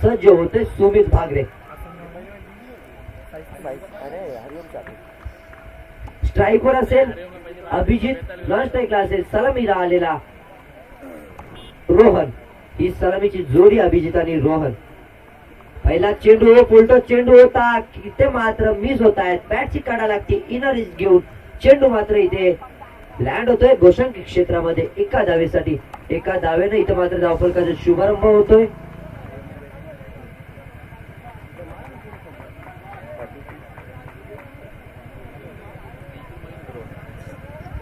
सज्ज होते सुमित भागरे. स्ट्राईकवर असेल अभिजित, नॉन स्ट्राईकला असेल सलामीला आलेला रोहन. ही सलामीची जोडी अभिजित आणि रोहन. पहिला चेंडू उलटो चेंडू होता, इथे मात्र मिस होत आहेत. बॅटची काढा लागते इनर इज घेऊन. चेंडू मात्र इथे लँड होतोय गोशंकी क्षेत्रामध्ये एका धावेसाठी. एका धावेने इथे मात्र धावफलकाचा शुभारंभ होतोय.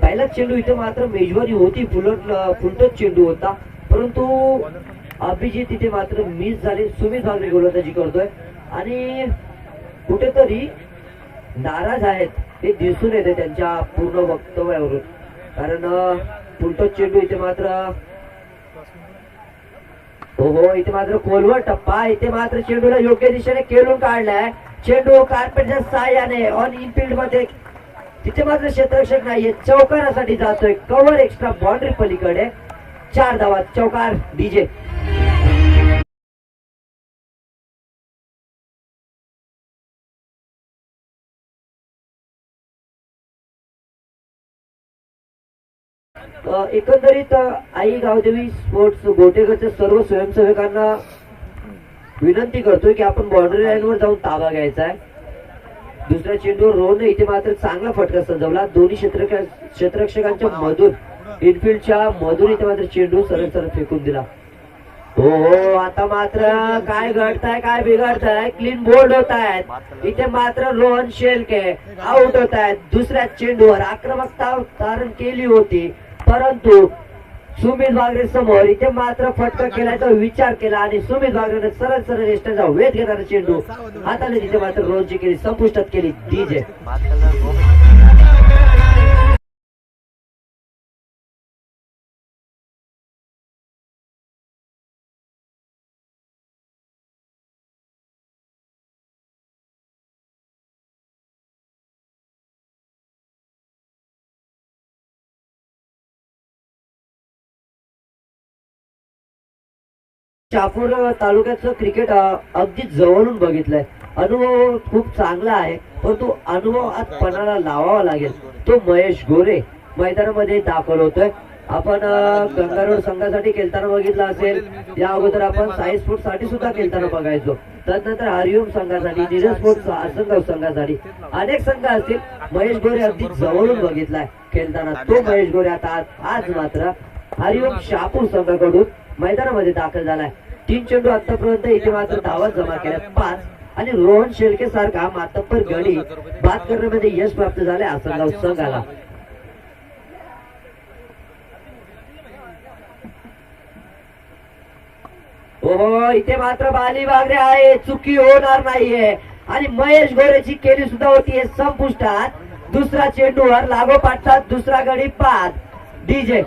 पहिला चेंडू इथे मात्र मेजवानी होती, फुलटच चेंडू होता, परंतु अभिजित इथे मात्र मिस झाले. सुमित भागरे गोलंदाजी करतोय आणि कुठेतरी नाराज आहेत हे दिसून येते त्यांच्या पूर्ण वक्तव्यावरून. कारण फुलटच चेंडू इथे मात्र हो इथे मात्र खोलवर टप्पा. इथे मात्र चेंडूला योग्य दिशेने खेळून काढलाय. चेंडू कार्पेटच्या साह्याने ऑन इनफिल्ड मध्ये तिथे मात्र क्षेत्ररक्षक नाहीये, चौकारासाठी जातोय. कव्हर एक्स्ट्रा बाउंड्री पलीकडे 4 धावा. चौकार डीजे. एकंदरीत आई गावदेवी स्पोर्ट्स गोटेगडच्या सर्व स्वयंसेवकांना विनंती करतोय की आपण बाउंड्री लाईनवर जाऊन ताबा घ्यायचा आहे. दुसऱ्या चेंडूवर रोहन इथे मात्र चांगला फटका सजवला. दोन्ही क्षेत्ररक्षकांच्या मधून इनफिल्डच्या मधून इथे मात्र चेंडू सरळ सरळ फेकून दिला. हो आता मात्र काय घडताय काय बिघडताय. क्लीन बोल्ड होत आहेत. इथे मात्र रोहन शेलके आउट होत आहेत. दुसऱ्या चेंडूवर आक्रमकता धारण केली होती, परंतु सुमित भागरे समोर इथे मात्र फटका केल्याचा विचार केला आणि सुमित भागरेने सरळ सरळ यष्टीचा वेध घेणारा चेंडू हाताने तिथे मात्र रोहनची केली, संपुष्टात केली डीजे. शहापूर तालुक्याचं क्रिकेट अगदी जवळून बघितलंय. अनुभव खूप चांगला आहे, परंतु अनुभव आज पणाला लावावा लागेल. तो महेश गोरे मैदानामध्ये दाखल होतोय. आपण गंगारोड संघासाठी खेळताना बघितला असेल. या अगोदर आपण साई स्पोर्ट्स साठी सुद्धा खेळताना बघायचो. त्यानंतर हरिओम संघासाठी, नीरज स्पोर्ट्स आसनगाव संघासाठी अनेक संघ असतील. महेश गोरे अगदी जवळून बघितलाय खेळताना. तो महेश गोरे आता आज मात्र हरिओम शहापूर संघाकडून मैदानामध्ये दाखल झालाय. 3 चेंडू आतापर्यंत इथे मात्र धावा जमा केल्या 5 आणि रोहन शेळके सारखा मातब्बर गडी बाद करण्यामध्ये यश प्राप्त झाले आसनगाव संघाला. हो इथे मात्र बाली भागरे आहे, चुकी होणार नाहीये आणि महेश गोरेची केली सुद्धा होती संपुष्टात. दुसरा चेंडूवर लागोपाठचा दुसरा गडी बाद डीजे.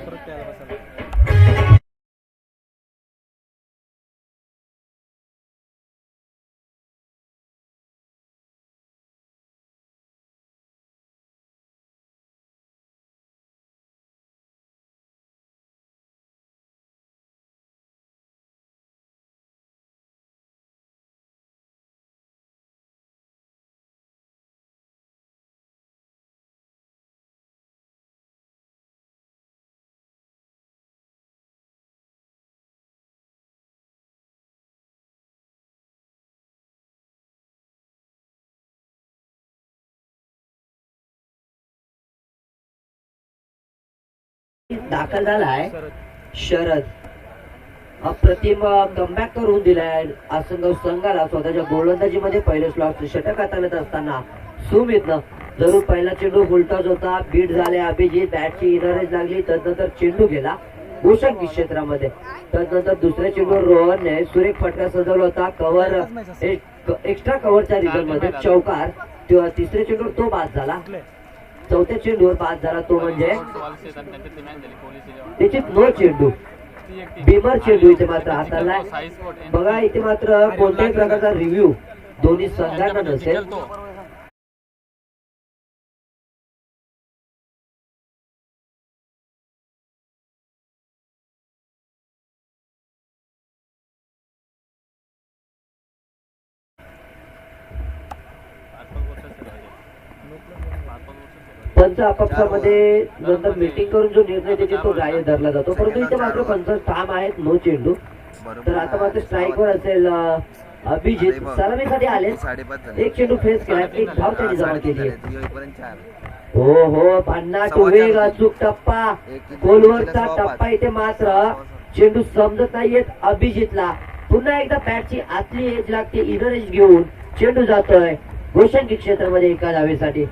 दाखल झालाय शरद. अप्रतिम कमबॅक करून दिलाय आसनगाव संघाला. स्वतःच्या गोलंदाजीमध्ये पहिलं स्लॉट षटक हाताळत असताना सुमितनं जरूर पहिला चेंडू फुलटॉस होता, बीट झाले अभिजित. बॅटची इनरेज लागली, तदनंतर चेंडू गेला गोशंकी क्षेत्रामध्ये. तदनंतर दुसऱ्या चेंडूवर रोहनने सुरेख फटका सजवला होता. कव्हर एक्स्ट्रा कव्हरच्या रिझल्ट मध्ये चौकार. तिसऱ्या चेंडूवर तो बाद झाला. चौथ्या चेंडूवर बाद झाला तो म्हणजे त्याची नो चेंडू बिमर चेंडू इथे मात्र हाताळलाय. बघा इथे मात्र कोणत्याही प्रकारचा रिव्ह्यू दोन्ही संघांना नसेल. पंच आपापसामध्ये नंतर मीटिंग करून जो निर्णय देते तो ग्राह्य धरला जातो. परंतु इथे मात्र पंच ठाम आहेत, नो चेंडू. तर आता मात्र स्ट्राईकवर असेल अभिजित. सलामीसाठी आले, एक चेंडू फेस केला, एक धाव त्यांनी जमा केली. हो हो, भन्नाट वेग, अचूक टप्पा, गोलवरचा टप्पा. इथे मात्र चेंडू समजत नाहीयेत अभिजितला. पुन्हा एकदा बॅटची आतली एज लागते, इनर एज घेऊन चेंडू जातोय गोशंकी क्षेत्रामध्ये एका धावेसाठी.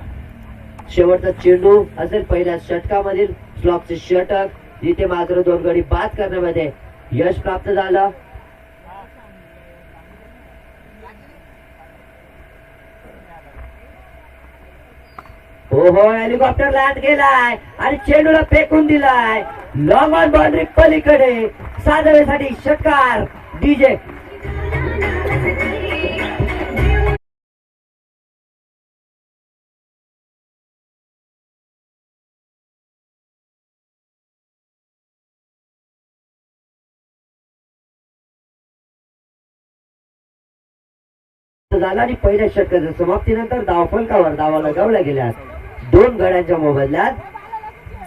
शेवटचा चेंडू असेल पहिल्या षटकामधील स्लॉकचे षटक, जिथे मात्र 2 गडी बाद करण्यामध्ये यश प्राप्त झालं. हो हो, हेलिकॉप्टर लँड केलाय आणि चेंडूला फेकून दिलाय लॉंग ऑन बाउंड्री पलीकडे. 7 धावेसाठी षटकार डीजे. झाला आणि पहिल्या षटकाच्या समाप्तीनंतर धावफलकावर धावा लगावल्या गेल्या. 2 गड्यांच्या मोबदल्यात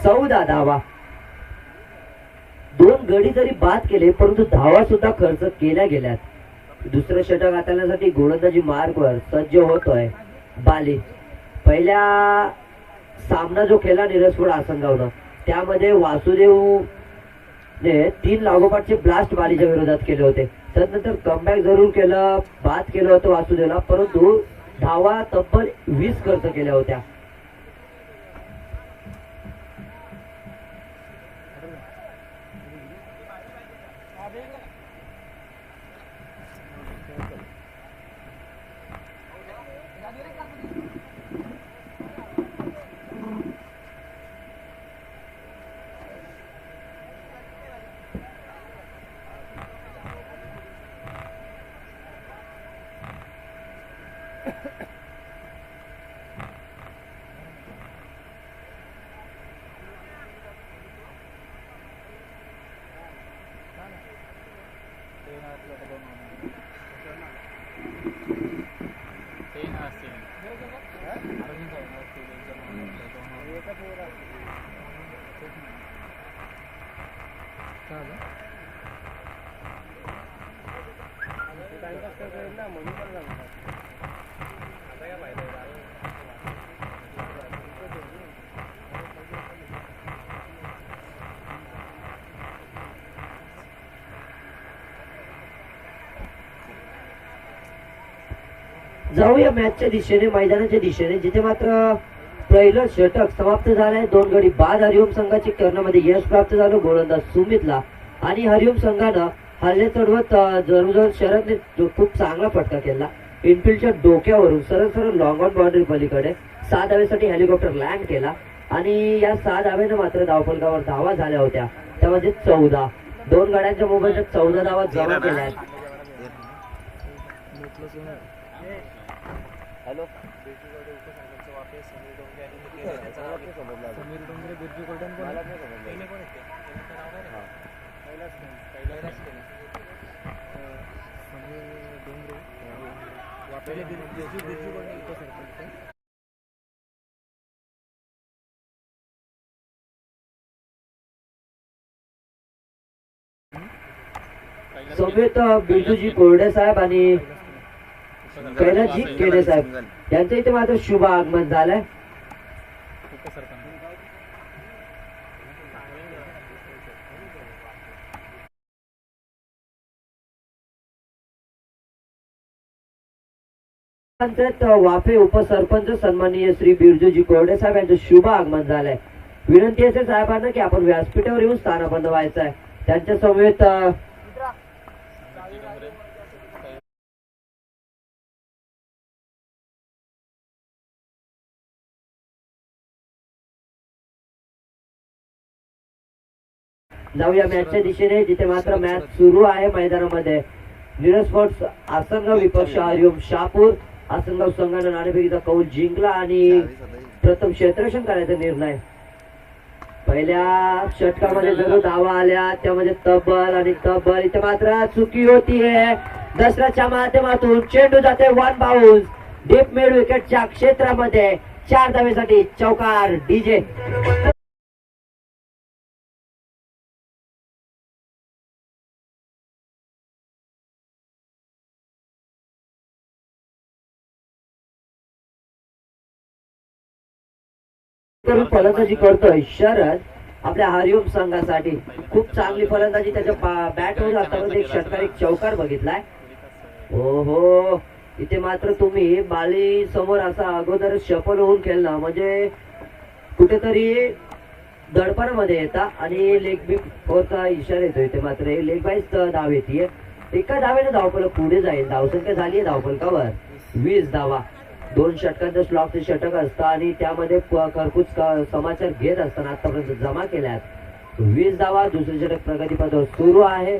14 धावा. 2 गडी जरी बाद केले परंतु धावा सुद्धा खर्च केल्या गेल्यात. दुसरं षटक हाताळण्यासाठी गोलंदाजी मार्गवर सज्ज होतोय बाली. पहिल्या सामना जो खेळला निरसपूर आसनगावनं, त्यामध्ये वासुदेव ने 3 लागोपाठचे ब्लास्ट बालीच्या विरोधात केले होते. त्यानंतर कमबॅक जरूर केलं, बाद केलं होतं वासुदेवला, परंतु धावा तब्बल 20 खर्च केल्या होत्या. जाऊया मॅचच्या दिशेने, मैदानाच्या दिशेने, जिथे मात्र पहिलं षटक समाप्त झालंय. 2 गडी बाद हरिओम संघाची करण्यामध्ये यश प्राप्त झालं गोलंदाज सुमितला. आणि हरिओम संघानं हल्ले चढवत जरूर शरदने खूप चांगला फटका केला. इनफिल्डच्या डोक्यावरून सरळ सरळ लॉंग ऑन बाउंड्री पलीकडे 7 धावेसाठी हेलिकॉप्टर लँड केला. आणि या 7 धावेनं मात्र धावफलकावर धावा झाल्या होत्या, त्यामध्ये 14. 2 गाड्यांच्या मोबाईलच्या 14 धावा जमा केल्या. हॅलो, समीर डोंगरे, बिरजू गोल्डन समेत बिरजूजी कोरडे साहेब आणि कैलासजी केडे साहेब यांचं इथे मात्र शुभ आगमन झालंय. वाफे उपसरपंच सन्माननीय श्री बिरजूजी कोरडे साहेब यांचं शुभ आगमन झालंय. विनंती असेल साहेबांना की आपण व्यासपीठावर येऊन स्थानबंध व्हायचं आहे. त्यांच्या समवेत जाऊया मॅचच्या दिशेने, जिथे मात्र मॅच सुरू आहे मैदानामध्ये. नीरज स्पोर्ट्स आसनगाव विपक्ष हरिओम शहापूर. आसनगाव संघानं नाणेफेकीचा कौल जिंकला आणि प्रथम क्षेत्ररक्षण करायचा निर्णय. पहिल्या षटकामध्ये जरूर धावा आल्या, त्यामध्ये तब्बल आणि तब्बल. इथे मात्र चुकी होतीये. दसऱ्याच्या माध्यमातून चेंडू जाते 1 बाउन्स डीप मिड विकेटच्या क्षेत्रामध्ये. 4 धावेसाठी चौकार डीजे. फलंदाजी करतोय शरद आपल्या हरिओम संघासाठी. खूप चांगली फलंदाजी त्याच्या बॅटवर आतापर्यंत एक षटकार एक चौकार बघितलाय. हो इथे मात्र तुम्ही बाली समोर असा अगोदर शफल होऊन खेळला म्हणजे कुठेतरी दडपणामध्ये येता आणि लेग बी फोरचा इशारा येतो. इथे मात्र लेग बाईस धाव येते. एका धावेने धावफलक पुढे जाईल. धावसंख्या झाली आहे धावफलकावर 20 धावा. 2 षटकांचं स्लॉकचे षटक असतं आणि त्यामध्ये खरपूस समाचार घेत असताना आतापर्यंत जमा केल्यात 20 धावा. दुसरे षटक प्रगतीपथावर सुरू आहे.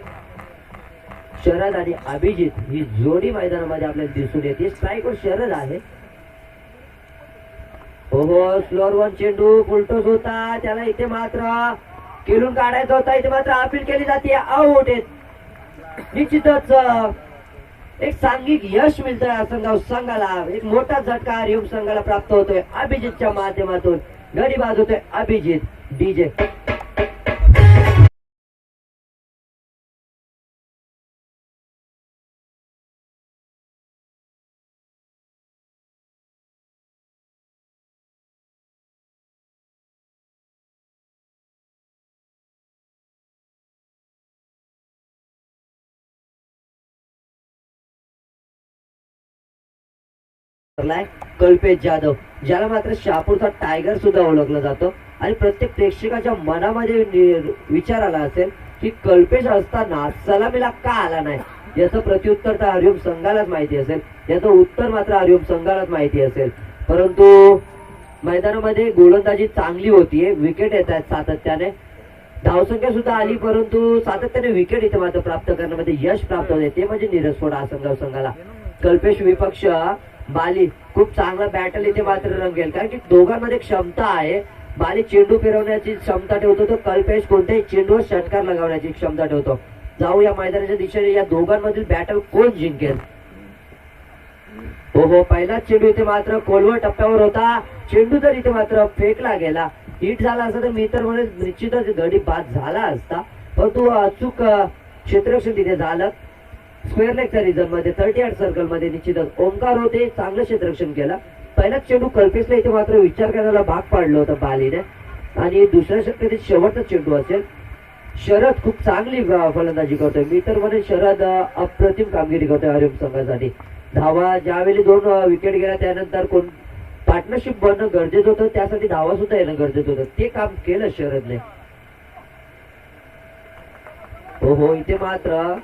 शरद आणि अभिजित ही जोडी मैदानामध्ये आपल्याला दिसून येते. स्ट्राईकवर शरद आहे. हो स्लोअर वन चेंडू फुलटोस होता. त्याला इथे मात्र केलून काढायचा होता. इथे मात्र अपील केली जाते. आउट आहे. निश्चितच एक सांघिक यश मिळतंय संघाला. एक मोठा झटका हरिओम संघाला प्राप्त होतोय अभिजितच्या माध्यमातून. गडी बाजवतोय अभिजित डीजे. कल्पेश जाधव ज्याला मात्र शहापूरचा टायगर सुद्धा ओळखलं जातं आणि प्रत्येक प्रेक्षकाच्या मनामध्ये विचार आला असेल की कल्पेश असताना सलामीला का आला नाही. याचं प्रत्युत्तर तर हरिओम संघालाच माहिती असेल. याचं उत्तर मात्र हरिओम संघालाच माहिती असेल. परंतु मैदानामध्ये गोलंदाजी चांगली होतीये. विकेट येत आहेत सातत्याने. धावसंख्या सुद्धा आली परंतु सातत्याने विकेट इथे मात्र प्राप्त करण्यामध्ये यश प्राप्त होते. ते म्हणजे नीरज संघाला. कल्पेश विपक्ष बाली खूप चांगला बॅटल इथे मात्र रंगेल कारण की दोघांमध्ये क्षमता आहे. बाली चेंडू फिरवण्याची क्षमता ठेवतो तर कल्पेश कोणत्याही चेंडूवर षटकार लगावण्याची क्षमता ठेवतो. जाऊ या मैदानाच्या दिशेने. या दोघांमधील बॅटल कोण जिंकेल. हो पहिला चेंडू इथे मात्र खोलवर टप्प्यावर होता. चेंडू जर इथे मात्र फेकला गेला हिट झाला असता तर मी तर म्हणजे निश्चितच गडी बाद झाला असता. परंतु अचूक क्षेत्ररक्षण तिथे झालं. स्क्वेअर लेगच्या रिझन मध्ये 38 सर्कल मध्ये निश्चितच ओंकार होते. चांगलं क्षेत्ररक्षण केलं. पहिलाच चेंडू कल्पेशला इथे मात्र विचार करायला भाग पाडलं होतं बालीने आणि दुसऱ्या षटकातील शेवटचा चेंडू असेल. शरद खूप चांगली फलंदाजी करतोय. मी तर म्हणेन शरद अप्रतिम कामगिरी करतोय हरिओम संघासाठी. धावा ज्यावेळी 2 विकेट गेल्या त्यानंतर कोण पार्टनरशिप बनणं गरजेचं होतं. त्यासाठी धावा सुद्धा येणं गरजेचं होतं. ते काम केलं शरदने. हो इथे मात्र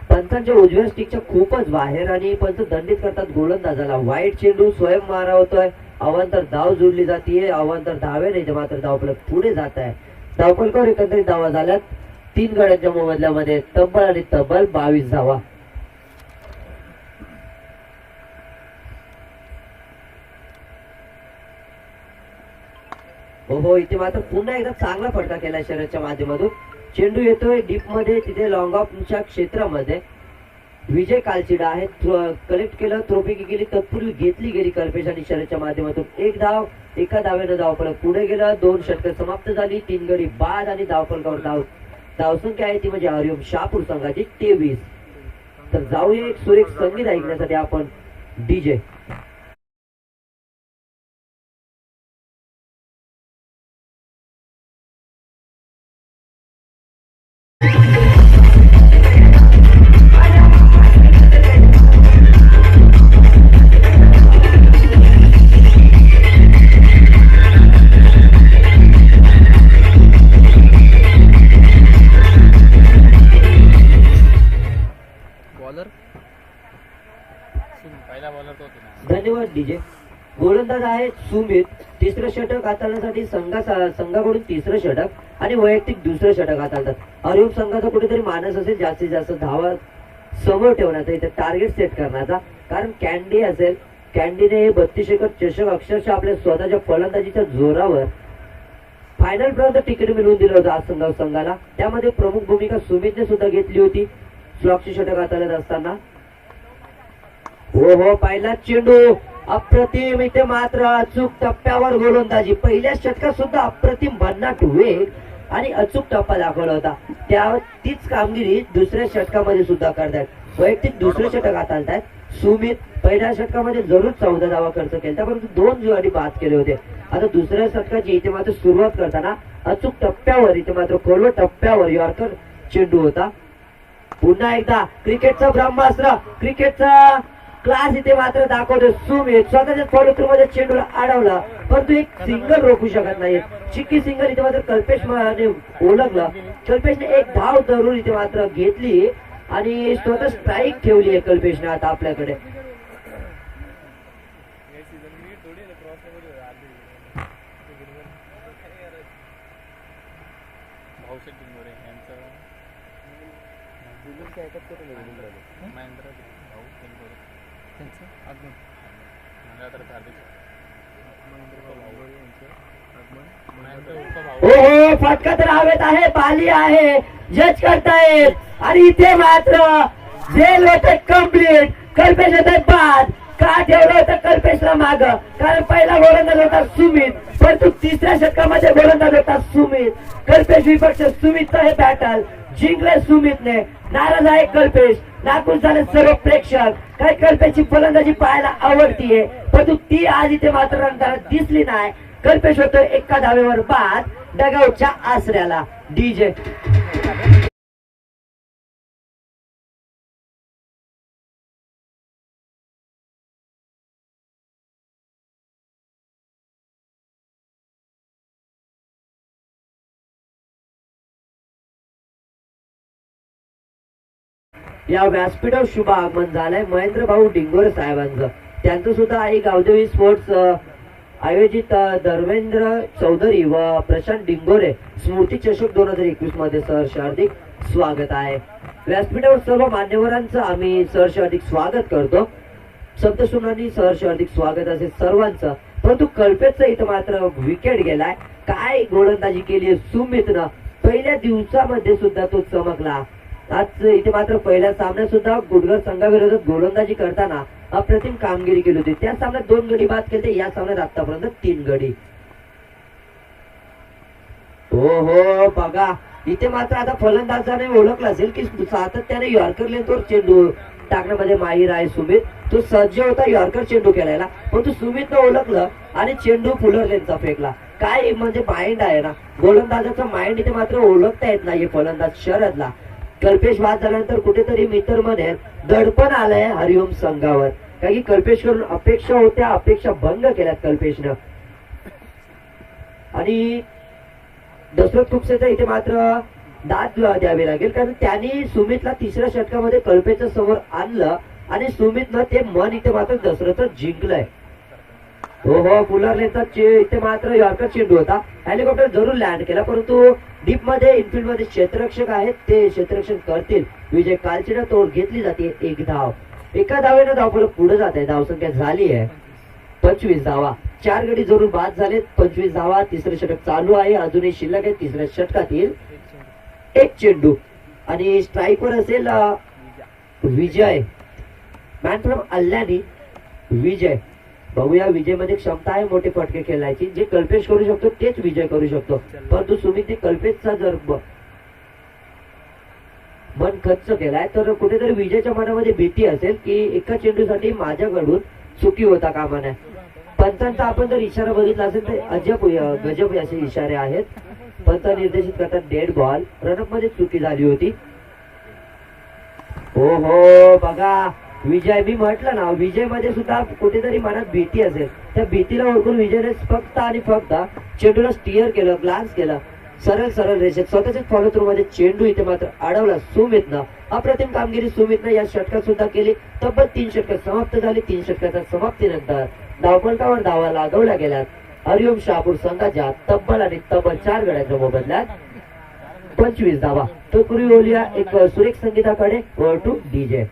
पंचांच्या उजव्या स्टिकच्या खूपच बाहेर आणि पंच दंडित करतात गोलंदाजाला. वाईट चेंडू स्वयं मारा होतोय. अवांतर धाव जोडली जाते. अवांतर धावे नाही मात्र धावफलक पुढे जात आहे. धावफलकावर एकंदरीत धावा झाल्यात 3 गड्यांच्या मोबदल्यामध्ये तब्बल आणि तब्बल 22 धावा. हो इथे मात्र पुन्हा एकदा चांगला फटका केला शरदच्या माध्यमातून. चेंडू येतोय डीप मध्ये. तिथे लॉंग ऑफच्या क्षेत्रामध्ये विजय कालचिडा आहे. कलेक्ट केलं. थ्रोपिकी केली. तत्पूर्वी घेतली गेली कल्पेश आणि शरदच्या माध्यमातून. एक धाव. एका धावेनं धावफलक पुढे गेलं. 2 षटकं समाप्त झाली. 3 गडी बाद आणि धावफलकावर धावसंख्या आहे ती म्हणजे हरिओम शहापूर संघाची 23. तर जाऊया एक सुरेख संगीत ऐकण्यासाठी आपण डीजे. धन्यवाद डीजे. गोलंदाज आहे सुमित. तिसरं षटक हाताळण्यासाठी संघाकडून तिसरं षटक आणि वैयक्तिक दुसरं षटक हाताळतात. हरिओम संघाचा कुठेतरी मानस असेल जास्तीत जास्त धावा समोर ठेवण्याचा. इथे टार्गेट सेट करण्याचा. कारण कॅन्डी असेल. कॅन्डीने 32 एकर चषक अक्षरशः आपल्या स्वतःच्या फलंदाजीच्या जोरावर फायनल पर्यंत तिकीट मिळवून दिलं होतं आज संघाला. त्यामध्ये प्रमुख भूमिका सुमितने सुद्धा घेतली होती स्लॉकचे षटक हाताळत असताना. हो पहिला चेंडू अप्रतिम इथे मात्र अचूक टप्प्यावर गोलंदाजी. पहिल्या षटकात सुद्धा अप्रतिम भन्नाट वेग आणि अचूक टप्पा दाखवला होता. तीच कामगिरी दुसऱ्या षटकामध्ये सुद्धा करतायत. वैयक्तिक दुसरे षटक हाताळतायत. सुमित पहिल्या षटकामध्ये जरूर 14 धावा खर्च केला, परंतु 2 गडी बाद केले होते. आता दुसऱ्या षटकाची इथे मात्र सुरुवात करताना अचूक टप्प्यावर इथे मात्र खोलवर टप्प्यावर यॉर्कर चेंडू होता. पुन्हा एकदा क्रिकेटचा ब्रह्मास्त्र, क्रिकेटचा क्लास इथे मात्र दाखवतो सुमित. स्वतःच्या फॉलो थ्रू मध्ये चेंडूला अडवला, परंतु एक सिंगल रोखू शकत नाही. चिक्की सिंगल इथे मात्र कल्पेश ओळखला. कल्पेशने एक धाव जरूर इथे मात्र घेतली आणि स्वतः स्ट्राईक ठेवली आहे कल्पेशने आता आपल्याकडे. हो फटका तर हवेत आहे, पाली आहे, जज करतायत आणि इथे मात्र झेल होते कम्प्लीट. कल्पेश होते बाद. का ठेवलं होतं कल्पेशला माग? कारण पहिला गोलंदाज होता सुमित, परंतु तिसऱ्या षटकामध्ये गोलंदाज होता सुमित. कल्पेश विपक्ष सुमितचं हे बॅटल जिंकले सुमितने. नाराज आहे कल्पेश, नाखुश झाले सर्व प्रेक्षक. काही कल्पेशची फलंदाजी पाहायला आवडतीये, परंतु ती आज इथे मात्र रंगताना दिसली नाही. कल्पेश होतो एका धावेवर बाद डगआउटच्या आसऱ्याला. डीजे या व्यासपीठावर शुभ आगमन झालंय महेंद्र भाऊ डिंगोरे साहेबांचं. त्यांचं सुद्धा आई गावदेवी स्पोर्ट्स आयोजित धर्मेंद्र चौधरी व प्रशांत डिंगोरे स्मृती चषक 2021 मध्ये सहर्ष हार्दिक स्वागत आहे. व्यासपीठावर सर्व मान्यवरांचं आम्ही सहर्ष हार्दिक स्वागत करतो. सप्तशृंगांनी सहर्ष हार्दिक स्वागत असेल सर्वांचं. परंतु कल्पेशचं इथं मात्र विकेट गेलाय. काय गोलंदाजी केली आहे सुमितनं. पहिल्या दिवसामध्ये सुद्धा तो चमकला. आज इथे मात्र पहिल्या सामन्यात सुद्धा गुडगर संघाविरोधात गोलंदाजी करताना अप्रतिम कामगिरी केली होती. त्या सामन्यात 2 गडी बाद केले, या सामन्यात आतापर्यंत 3 गडी. हो बघा इथे मात्र आता फलंदाजाने ओळखलं असेल की सातत्याने यॉर्कर लेंथवर चेंडू टाकण्यामध्ये माहीर आहे सुमित. तो सज्ज होता यॉर्कर चेंडू खेळायला, पण तो सुमितनं ओळखलं आणि चेंडू फुलर लेंथचा फेकला. काय म्हणजे माइंड आहे ना गोलंदाजाचा माइंड इथे मात्र ओळखता येत नाही फलंदाज शरदला. कल्पेश बाद झाल्यानंतर कुठेतरी मित्र मध्ये दडपण आलंय हरिओम संघावर. काही कल्पेश करून अपेक्षा होत्या, अपेक्षा भंग केल्यात कल्पेशनं. आणि दशरथ खुपसेचा इथे मात्र दाद द्यावे लागेल, कारण त्यांनी सुमितला तिसऱ्या षटकामध्ये कल्पेशच्या समोर आणलं आणि सुमितनं ते मन इथे मात्र दशरथच जिंकलंय. हो फुलर लेनचा इथे मात्र यॉर्कर चेंडू होता. हेलिकॉप्टर जरूर लँड केला, परंतु डीप मध्ये इनफिल्ड मध्ये क्षेत्ररक्षक आहेत, ते क्षेत्ररक्षण करतील. विजय कालचीला तोड घेतली जाते. 1 धाव. एका धावेनं धावफलक पुढे जात आहे. धावसंख्या झाली आहे 25 धावा. 4 गडी जरूर बाद झालेत. 25 धावा. तिसरे षटक चालू आहे, अजूनही शिल्लक आहे. तिसऱ्या षटकातील 1 चेंडू आणि स्ट्राईकवर असेल विजय. मॅन फ्रॉम अल्ल्यानी विजय. बघूया विजय मध्ये क्षमता आहे मोठे फटके खेळायची. जे कल्पेश करू शकतो तेच विजय करू शकतो, परंतु सुमितने कल्पेशचा जर मन खच्च केलाय तर कुठेतरी विजयच्या मनामध्ये भीती असेल की एका चेंडूसाठी माझ्याकडून चुकी होता कामा नये. पंचांचा आपण जर इशारा बघितला असेल तर अजब गजब असे इशारे आहेत. पंच निर्देशित करतात डेड बॉल. रनअप मध्ये चुकी झाली होती. हो बघा विजय, मी म्हटलं ना विजय मध्ये सुद्धा कुठेतरी मनात भीती असेल. त्या भीतीला ओळखून विजयने फक्त आणि फक्त चेंडूला स्टिअर केलं, ग्लान्स केलं सरळ रेषेत. स्वतःच्याच फॉलो थ्रू मध्ये चेंडू इथे मात्र अडवला सुमितनं. अप्रतिम कामगिरी सुमितनं या षटकात सुद्धा केली. तब्बल 3 षटकं समाप्त झाली. 3 षटकाच्या समाप्तीनंतर धावपलटावर धावा लागवल्या गेल्यात. हरिओम शहापूर संघाच्या तब्बल 4 गड्यांच्या मोबदल्यात 25 धावा. तो पूर्वी बोलूया एक सुरेख संगीताकडे. Over two DJ.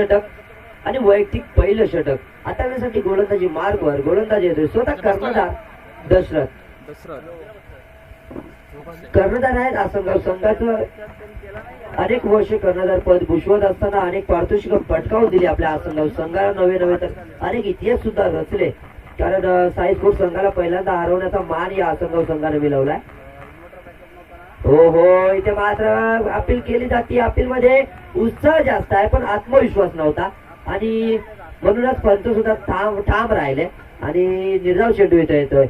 षटक आणि वैयक्तिक पहिलं षटक. आता त्यासाठी गोलंदाजी मार्गवर गोलंदाजी येतोय स्वतः कर्णधार दशरथ. कर्णधार आहेत आसनगाव संघाचं. अनेक वर्षे कर्णधार पद भूषवत असताना अनेक पारितोषिक पटकावून दिली आपल्या आसनगाव संघाला. नवे तर अनेक इतिहास सुद्धा रचले, कारण साई स्पोर्ट्स संघाला पहिल्यांदा हरवण्याचा मान या आसनगाव संघाने मिळवलाय. हो, इथे मात्र अपील केली जाते. अपील मध्ये उत्साह जास्त आहे पण आत्मविश्वास नव्हता आणि म्हणूनच पंच सुद्धा ठाम राहिले आणि निर्धाव चेंडू येतोय.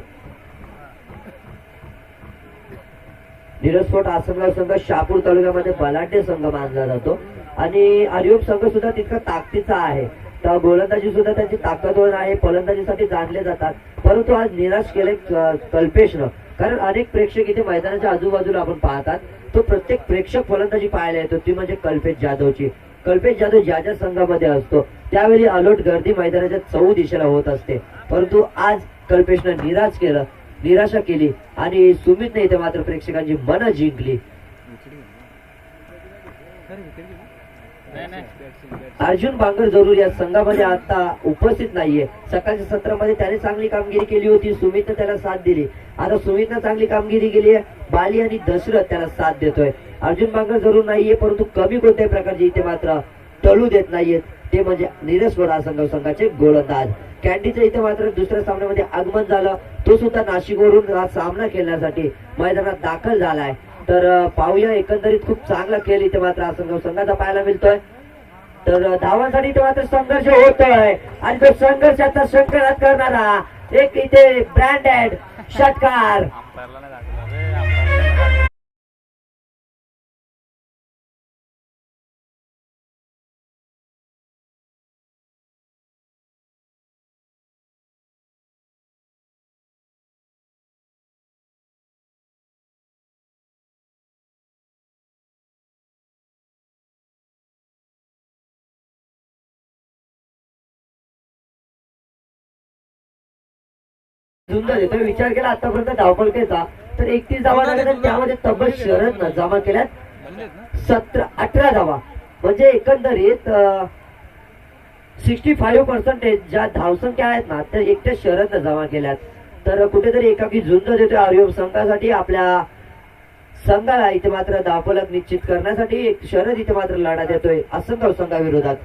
निरस्फोट आसनगाव संघ शहापूर तालुक्यामध्ये बलाढ्य संघ मानला जातो आणि आर्योप संघ सुद्धा तितका ताकदीचा आहे. तर गोलंदाजी सुद्धा त्यांची ताकदवर आहे, फलंदाजीसाठी जाणले जातात. परंतु आज निराश केले कल्पेशनं, कारण अनेक प्रेक्षक इथे मैदानाच्या आजूबाजूला आपण पाहतात. तो प्रत्येक प्रेक्षक फलंदाजी पाहायला येतो ती म्हणजे कल्पेश जाधवची. कल्पेश जाधव ज्या ज्या संघामध्ये असतो त्यावेळी अलोट गर्दी मैदानाच्या चौ दिशेला होत असते. परंतु आज कल्पेशनं निराशा केली आणि सुमितने इथे मात्र प्रेक्षकांची मनं जिंकली. अर्जुन बांगर जरूर या संघामध्ये आता उपस्थित नाहीये. सकाळच्या सत्रामध्ये त्याने चांगली कामगिरी केली होती, सुमितने त्याला साथ दिली. आता सुमितने चांगली कामगिरी केली आहे, बाली आणि दशरथ त्याला साथ देतोय. अर्जुन बांगर जरूर नाहीये परंतु कमी कोणत्याही प्रकारची इथे मात्र टळू देत नाहीयेत ते म्हणजे निरस्वर आसनगाव संघाचे गोलंदाज. कॅन्डीचं इथे मात्र दुसऱ्या सामन्यामध्ये आगमन झालं. तो सुद्धा नाशिकवरून हा सामना खेळण्यासाठी मैदानात दाखल झालाय. तर पाहूया, एकंदरीत खूप चांगला खेळ इथे मात्र आसनगाव संघाचा पाहायला मिळतोय. तर धावांसाठी इथे मात्र संघर्ष होतोय आणि तो संघर्षाचा संकटात करणारा एक इथे ब्रँडेड षटकार. सुंदर येतोय. विचार केला आतापर्यंत धावपळकेचा तर 31 धावा लागल्या, त्यामध्ये तब्बल शरद जमा केल्यात 18 धावा. म्हणजे एकंदरीत 65% ज्या धावसंख्या आहेत ना तर एकट्या शरद जमा केल्यात. तर कुठेतरी एकाकी झुंज देतोय आर्योप संघासाठी. आपल्या संघाला इथे मात्र धावफलक निश्चित करण्यासाठी एक शरद इथे मात्र लढा देतोय आसनगाव संघाविरोधात.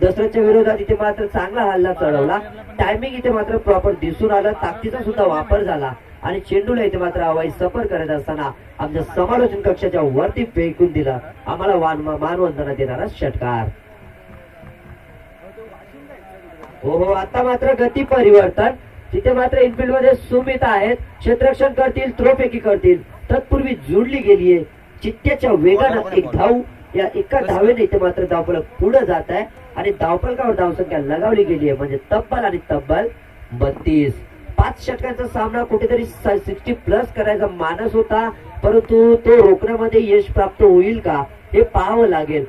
दसऱ्याच्या विरोधात इथे मात्र चांगला हल्ला चढवला. टायमिंग इथे मात्र प्रॉपर दिसून आलं, ताकदीचा सुद्धा वापर झाला आणि चेंडूला इथे मात्र हवाई सफर करत असताना आमच्या समालोचन कक्षाच्या वरती फेकून दिला आम्हाला मानवंदना देणारा षटकार. हो, आता मात्र गती परिवर्तन. तिथे मात्र इनफिल्ड मध्ये सुमित आहेत, क्षेत्ररक्षण करतील, थ्रोफेकी करतील. तत्पूर्वी जोडली गेलीये चित्त्याच्या वेगानं एक धाव. या एका धावेने इथे मात्र धावफलक पुढे जात आहे आणि धावफलकावर धावसंख्या लगावली गेली आहे म्हणजे तब्बल आणि तब्बल 32. 5 षटकांचा सामना कुठेतरी 60+ करायचा मानस होता, परंतु तो रोखण्यामध्ये यश प्राप्त होईल का हे पाहावं लागेल.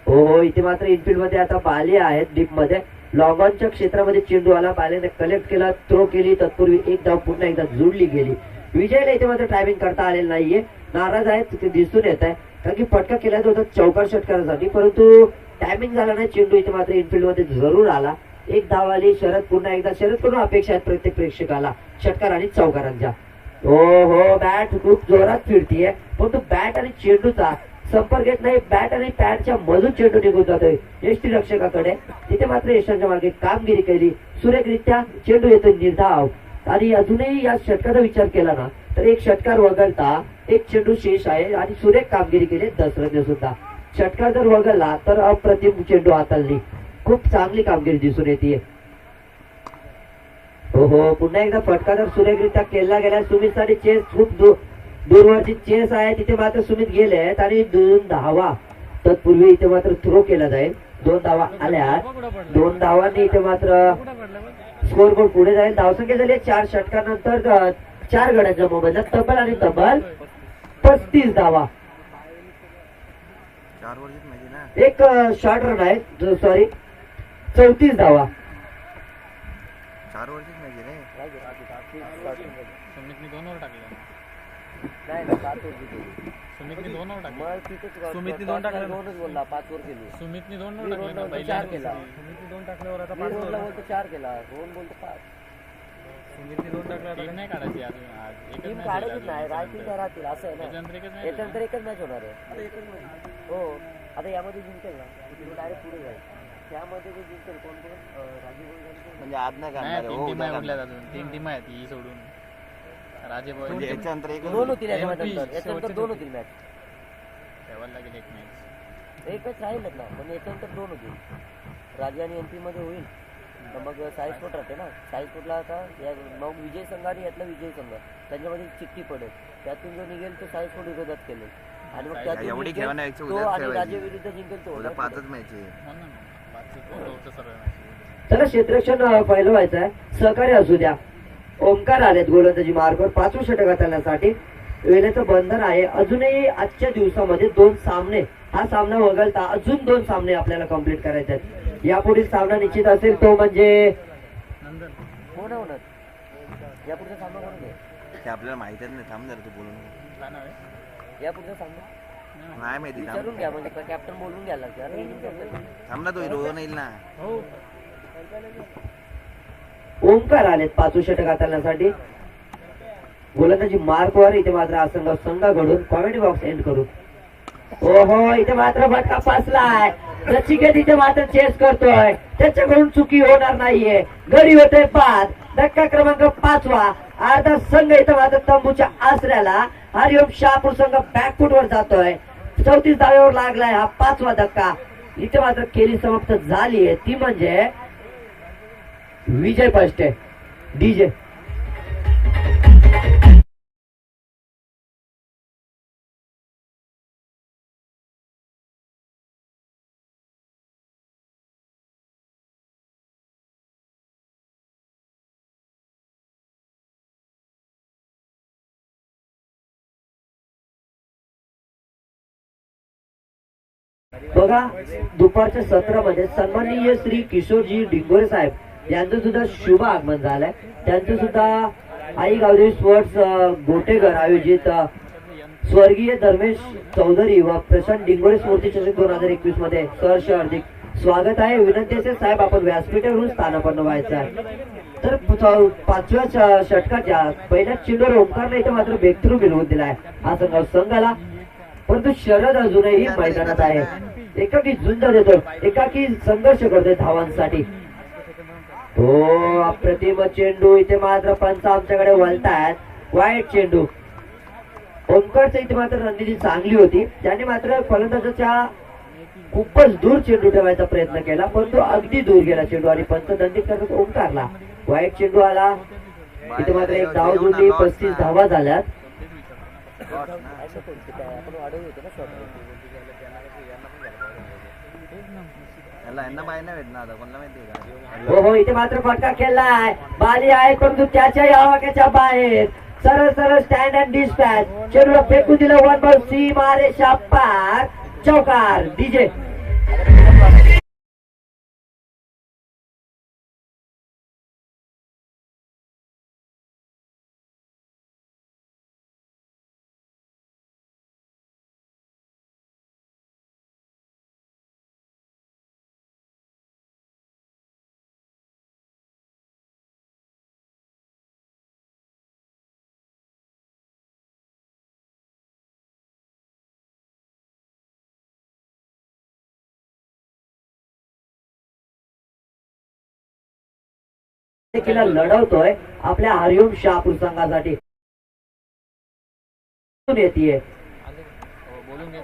हो, इथे मात्र इनफिल्ड मध्ये आता बाले आहेत. डीप मध्ये लॉंग ऑनच्या क्षेत्रामध्ये चेंडू आला, बालेने कलेक्ट केला, थ्रो केली. तत्पूर्वी एक धाव पुन्हा एकदा जोडली गेली. विजयला इथे मात्र टायमिंग करता आलेलं नाहीये, नाराज आहेत ते दिसून येत आहे. कारण की फटका केला होता चौकार षटकारासाठी, परंतु टायमिंग झाला नाही. चेंडू इथे मात्र इनफिल्ड मध्ये जरूर आला. एक धाव आली. शरद पुन्हा एकदा. शरद कडून अपेक्षा आहेत प्रत्येक प्रेक्षकाला षटकार आणि चौकारांच्या. हो, बॅट खूप जोरात फिरतीये परंतु बॅट आणि चेंडूचा संपर्क येत नाही. बॅट आणि पॅडच्या मधून चेंडू निघून जातोय यष्टी रक्षकाकडे. तिथे मात्र यशांच्या मार्गे कामगिरी केली सुरेखरित्या. चेंडू येतोय निर्धाव आणि अजूनही या षटकाचा विचार केला ना तर एक षटकार वगळता एक चेंडू शेष आहे आणि सुरेख कामगिरी केली दसरथने सुद्धा. षटकार जर वगळला तर अप्रतिम चेंडू हाताळली. खूप चांगली कामगिरी दिसून येते. हो, पुन्हा एकदा फटका जर सुरेखरित्या केला गेला. सुमित साठी चेस खूप दूरवरची चेस आहे. तिथे मात्र सुमित गेले आहेत आणि 2 धावा. तत्पूर्वी इथे मात्र थ्रो केला जाईल. 2 धावा आल्या. 2 धावांनी इथे मात्र स्कोर बोर्ड पुढे जाईल. धावसंख्या झाली 4 षटकानंतर 4 गड्यांच्या मोबदल्यात तब्बल आणि तब्बल 35 धावा. एक शॉर्ट रन आहे, सॉरी 34 धावा. नाही ना 5 वर केली. सुमितने 2 वर टाकले. मग तिथेच सुमितने 2 टाकले. 2च बोलला 5 वर केली. सुमितने 2 मी वर रोहनला टाकले. बोलतो पहिल्या 4 केला. सुमितने 2 टाकल्यावर आता मी 5 रोहनला वर. बोलतो 4 केला. रोहन बोलतो 5. सुमितने 2 टाकल्यावर टीम नाही काढायची अजून आज. एकच टीम match काढतच होईल नाही. अजून. राहतील त्या राहतील असं आहे ना. त्याच्यानंतर एकच match याच्यानंतर होईल. एकच मॅच होणार आहे. हो आता यामध्ये जिंकेल ना डायरेक्ट पुढे जाईल. त्यामध्ये जे जिंकेल कोण कोण राजीव म्हणजे आज नाही नाही, करणार 3 टीम आहे उरल्यात अजून. 3 टीम आहेत ही सोडून. राजे बॉय म्हणजे याच्यानंतर एक 2 होतील MP याच्यानंतर 2 होतील मॅच. ठेवायला लागेल एक मॅच. एक मॅच राहीलच ना पण याच्यानंतर 2 होतील. राजे आणि एमपी मध्ये होईल तर मग साई स्पोर्ट राहते ना. साई स्पोर्टला आता मग विजय संघ आणि यातला विजय संघ त्यांच्यामध्ये चिठ्ठी पडेल. त्यातून जो निघेल तो साई स्पोर्ट विरोधात केले आणि मग त्यातून एवढी जिंकेल खेळण्यापेक्षा तो उद्याच आणि ठेवायची. राजे विरुद्ध जिंकेल तो उद्या होणार 5च मॅच आहे. हो ना. बाकी होतं सर्व match. त्याला क्षेत्ररक्षण पहिलं व्हायचं आहे. सहकार्य असू द्या. ओंकार आलेत गोलंदाजी मार्गवर 5वे षटक हाताळण्यासाठी वेळेचं बंधन आहे. अजूनही आजच्या दिवसामध्ये 2 सामने हा सामना वगळता अजून 2 सामने आपल्याला कंप्लीट करायचे आहेत. यापुढील सामना निश्चित असेल तो म्हणजे नंदन कोण होणार यापुढचा सामना कोण आहे? ते आपल्याला माहितच नाही. थांब जरा तू बोलून. काय नाव आहे? यापुढचा सामना नाही माहिती. थांब विचारून घ्या म्हणजे कॅप्टन बोलून घ्यायला लागते. अरे inning captain. थांब ना तो रोहन येईल ना. हो. ओंकार आलेत 5वे षटक हाताळण्यासाठी गोलंदाजी मार्कवर. इथे मात्र असंघ संघाकडून कॉमेडी बॉक्स एंड करू. ओहो इथे मात्र फटका फासलाय. नचिकेत इथे मात्र चेस करतोय. त्याच्याकडून चुकी होणार नाहीये. गडी होते 5. धक्का क्रमांक 5वा. अर्धा संघ इथे मात्र तंबूच्या आसऱ्याला हरिओम शहापूर संघ बॅकफुट वर जातोय. 34 धावेवर लागलाय हा 5वा धक्का. इथे मात्र खेळी समाप्त झालीये ती म्हणजे विजय पष्टे डीजे. बघा दुपारच्या सत्रामध्ये सन्माननीय श्री किशोरजी डिंगोरे साहेब यांचं सुद्धा शुभ आगमन झालंय. त्यांचं सुद्धा आई गावदेवी स्पोर्ट्स गोटेघर आयोजित स्वर्गीय धर्मेश चौधरी व प्रशांत डिंगोरे स्मृती चषक 2021 मध्ये सहर्ष हार्दिक स्वागत आहे. विनंती असेल साहेब आपण व्यासपीठावरून स्थानापन्न व्हायचं आहे. तर 5व्या षटकाच्या पहिल्या चेंडूवर ओंकारला इथे मात्र ब्रेकथ्रू मिळवून दिलाय हा संघाला. परंतु शरद अजूनही मैदानात आहे. एकाकी झुंज देतो. एकाकी संघर्ष करतोय धावांसाठी. हो अप्रतिम चेंडू. इथे मात्र पंच आमच्याकडे वळतायत. वाईट चेंडू. ओंकारच्या इथे मात्र रणनीती चांगली होती. त्याने मात्र फलंदाजाच्या खूपच दूर चेंडू ठेवायचा प्रयत्न केला परंतु अगदी दूर गेला चेंडू आणि पंच दंडित करत ओंकारला. वाईट चेंडू आला. इथे मात्र एक धाव जोडली. 35 धावा झाल्यात. यांना बाय नाही भेटणार आता कोणाला माहिती आहे हो हो इथे मात्र फटका खेळलाय. बाली आहे परंतु त्याच्या आवाक्याच्या बाहेर. सरळ सरळ स्टँड अँड डिस्पॅच. चेंडूला फेकून दिलं. 1 बॉल सीमा रेषा पार. चौकार डीजे. लढवतोय आपल्या हरिओम शहापूर संघासाठी. येते बोलून घे.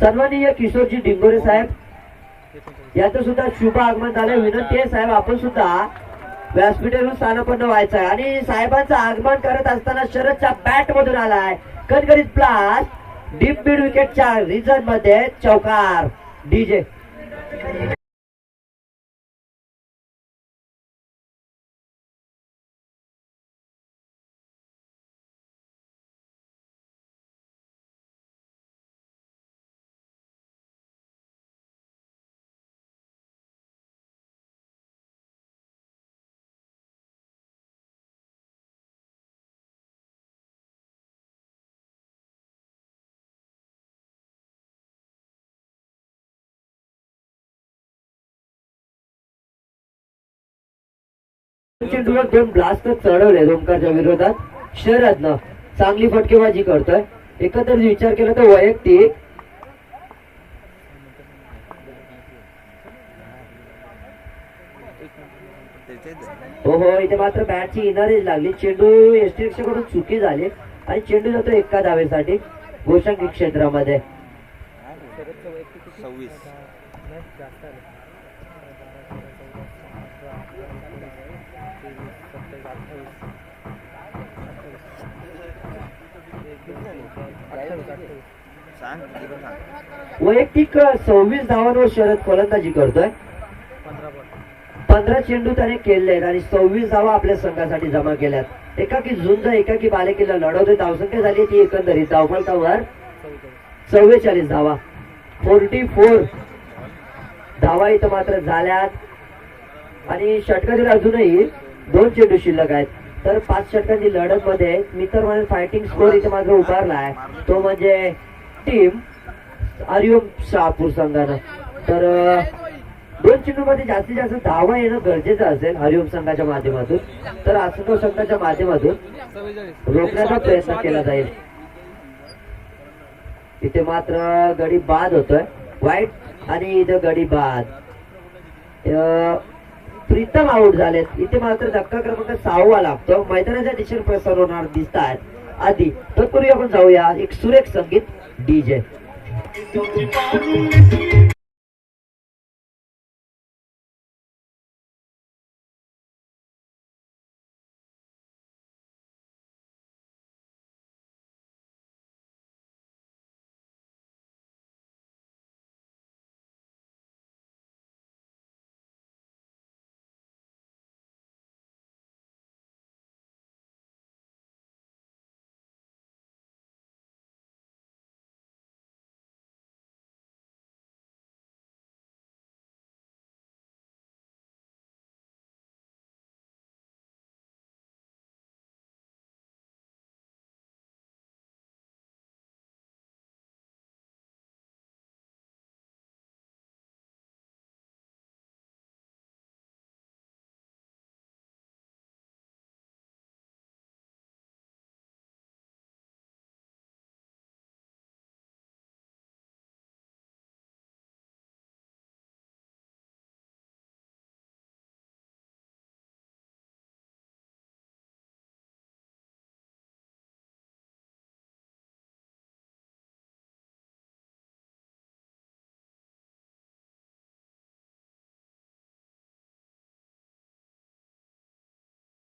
सन्माननीय किशोरजी डिंगोरे साहेब याचं सुद्धा शुभ आगमन झालं. विनंती आहे साहेब आपण सुद्धा व्यासपीठावरून स्थानापन्न व्हायचं आहे. आणि साहेबांचं आगमन करत असताना शरदच्या बॅट मधून आलाय कणकरीत ब्लास्ट. डीप मिड विकेटच्या रिजन मध्ये चौकार डीजे. चेंडूवर 2 ब्लास्ट चढवले ओमकारच्या विरोधात. शरदनं चांगली फटकेबाजी करतोय. एकंदरीत विचार केला तर वैयक्तिक हो इथे मात्र बॅटची इनारेज लागली. चेंडू एसटी कडून चुकी झाली आणि चेंडू जातो एका धावेसाठी गोशांकी क्षेत्रामध्ये. 26 सांग किती पण सांग. वैयक्तिक 26 धावांवर शरद फलंदाजी करतोय. 15 चेंडू त्याने केले आहेत आणि 26 धावा आपल्या संघासाठी जमा केल्यात. एकाकी झुंज एकाकी बालेकिल्ला लढवते. धावसंख्या झाली ती एकंदरीत धावफलकावर 44 धावा. 44 धावा इथं मात्र झाल्यात आणि षटकातील अजूनही 2 चेंडू शिल्लक आहेत. तर 5 षटकांची लढत मध्ये मित्र फायटिंग स्कोर इथे मात्र उभारला आहे. तो म्हणजे टीम हरिओम शहापूर संघानं. तर 2 चेंडू मध्ये जास्तीत जास्त धावा येणं गरजेचं असेल हरिओम संघाच्या माध्यमातून. तर आसनगाव संघाच्या माध्यमातून रोखण्याचा प्रयत्न केला जाईल. इथे मात्र गडी बाद होतोय वाईट आणि इथं गडी बाद. प्रीतम आउट झालेत. इथे मात्र धक्का क्रमांक 6 लागतो. मैदानाच्या दिशेने प्रसार होणार दिसत आहेत आधी. तत्पूर्वी आपण जाऊया एक सुरेख संगीत डीजे.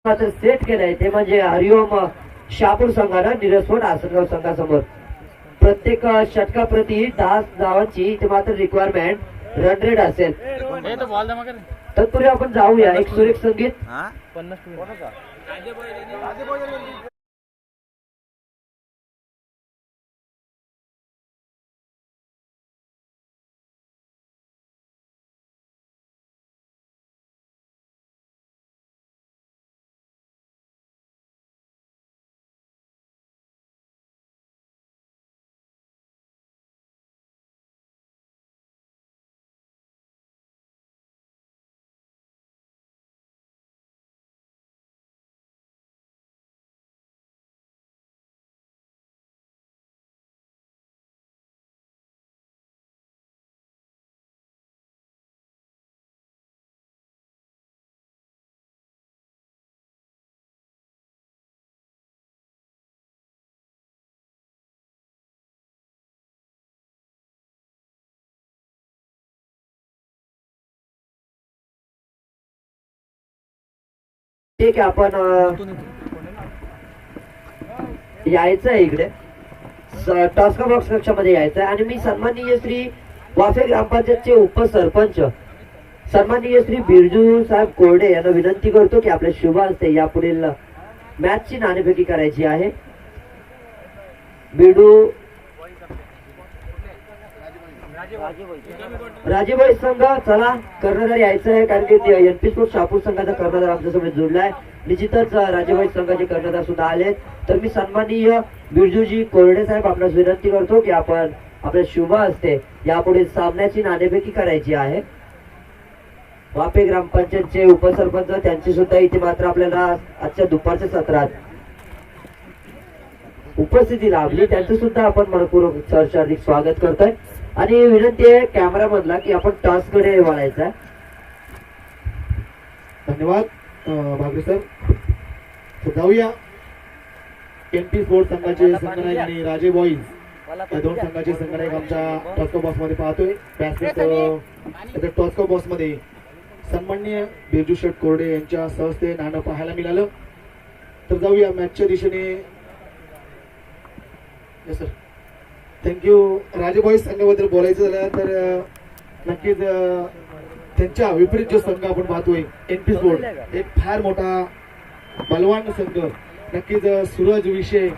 मात्र सेट केलंय ते म्हणजे हरिओम शहापूर संघानं निरस्वट आसनगाव संघासमोर. प्रत्येक षटकाप्रती 10 धावांची इथे मात्र रिक्वायरमेंट रन रेट असेल. तत्पूर्वी आपण जाऊया एक सुरेख संगीत. ठीक आहे आपण यायचं आहे इकडे टॉस्का बॉक्स कक्षामध्ये यायचं आहे आणि मी सन्माननीय श्री वाफे ग्रामपंचायतचे उपसरपंच सन्माननीय श्री बिरजू साहेब कोरडे यांना विनंती करतो की आपल्या शुभ हस्ते यापुढील मॅचची नाणेफेकी करायची आहे. बिडू राजेबाई संघ चला कर्णधार यायचं आहे कारण की एनपी स्पोर्ट शहापूर संघाचा कर्णधार आमच्या समोर जोडलाय. निश्चितच राजेबाई संघाचे कर्णधार सुद्धा आलेत. तर मी सन्माननीय बिरजूजी कोरडे साहेब आपल्यास विनंती करतो की आपण आपल्या शुभ हस्ते यापुढे सामन्याची नाणेफेकी करायची आहे. वापे ग्रामपंचायतचे उपसरपंच त्यांची सुद्धा इथे मात्र आपल्याला आजच्या दुपारच्या सत्रात उपस्थिती लाभली, त्यांचं सुद्धा आपण मनपूर्वक हार्दिक स्वागत करतोय. आणि विनंती आहे कॅमेरा मधला की आपण टॉस कडे वळायचा. धन्यवाद भागरे सर. तर जाऊया एमपी स्पोर्ट्स संघाचे संघनायक आणि राजे बॉईज या दोन संघाचे संघनायक आमच्या टॉस्को बॉक्स मध्ये पाहतोय. बॅस्केट टॉस्को बॉक्स मध्ये सन्माननीय बिरजू शेठ कोरडे यांच्या सहस्ते नाणं पाहायला मिळालं. तर जाऊया मॅचच्या दिशेने. Sir thank you. राजे बॉईज संघाबद्दल बोलायचं झालं तर नक्कीच त्यांच्या विपरीत जो संघ आपण पाहतोय एनपी स्पोर्ट एक फार मोठा बलवान संघ. नक्कीच सूरज विषय,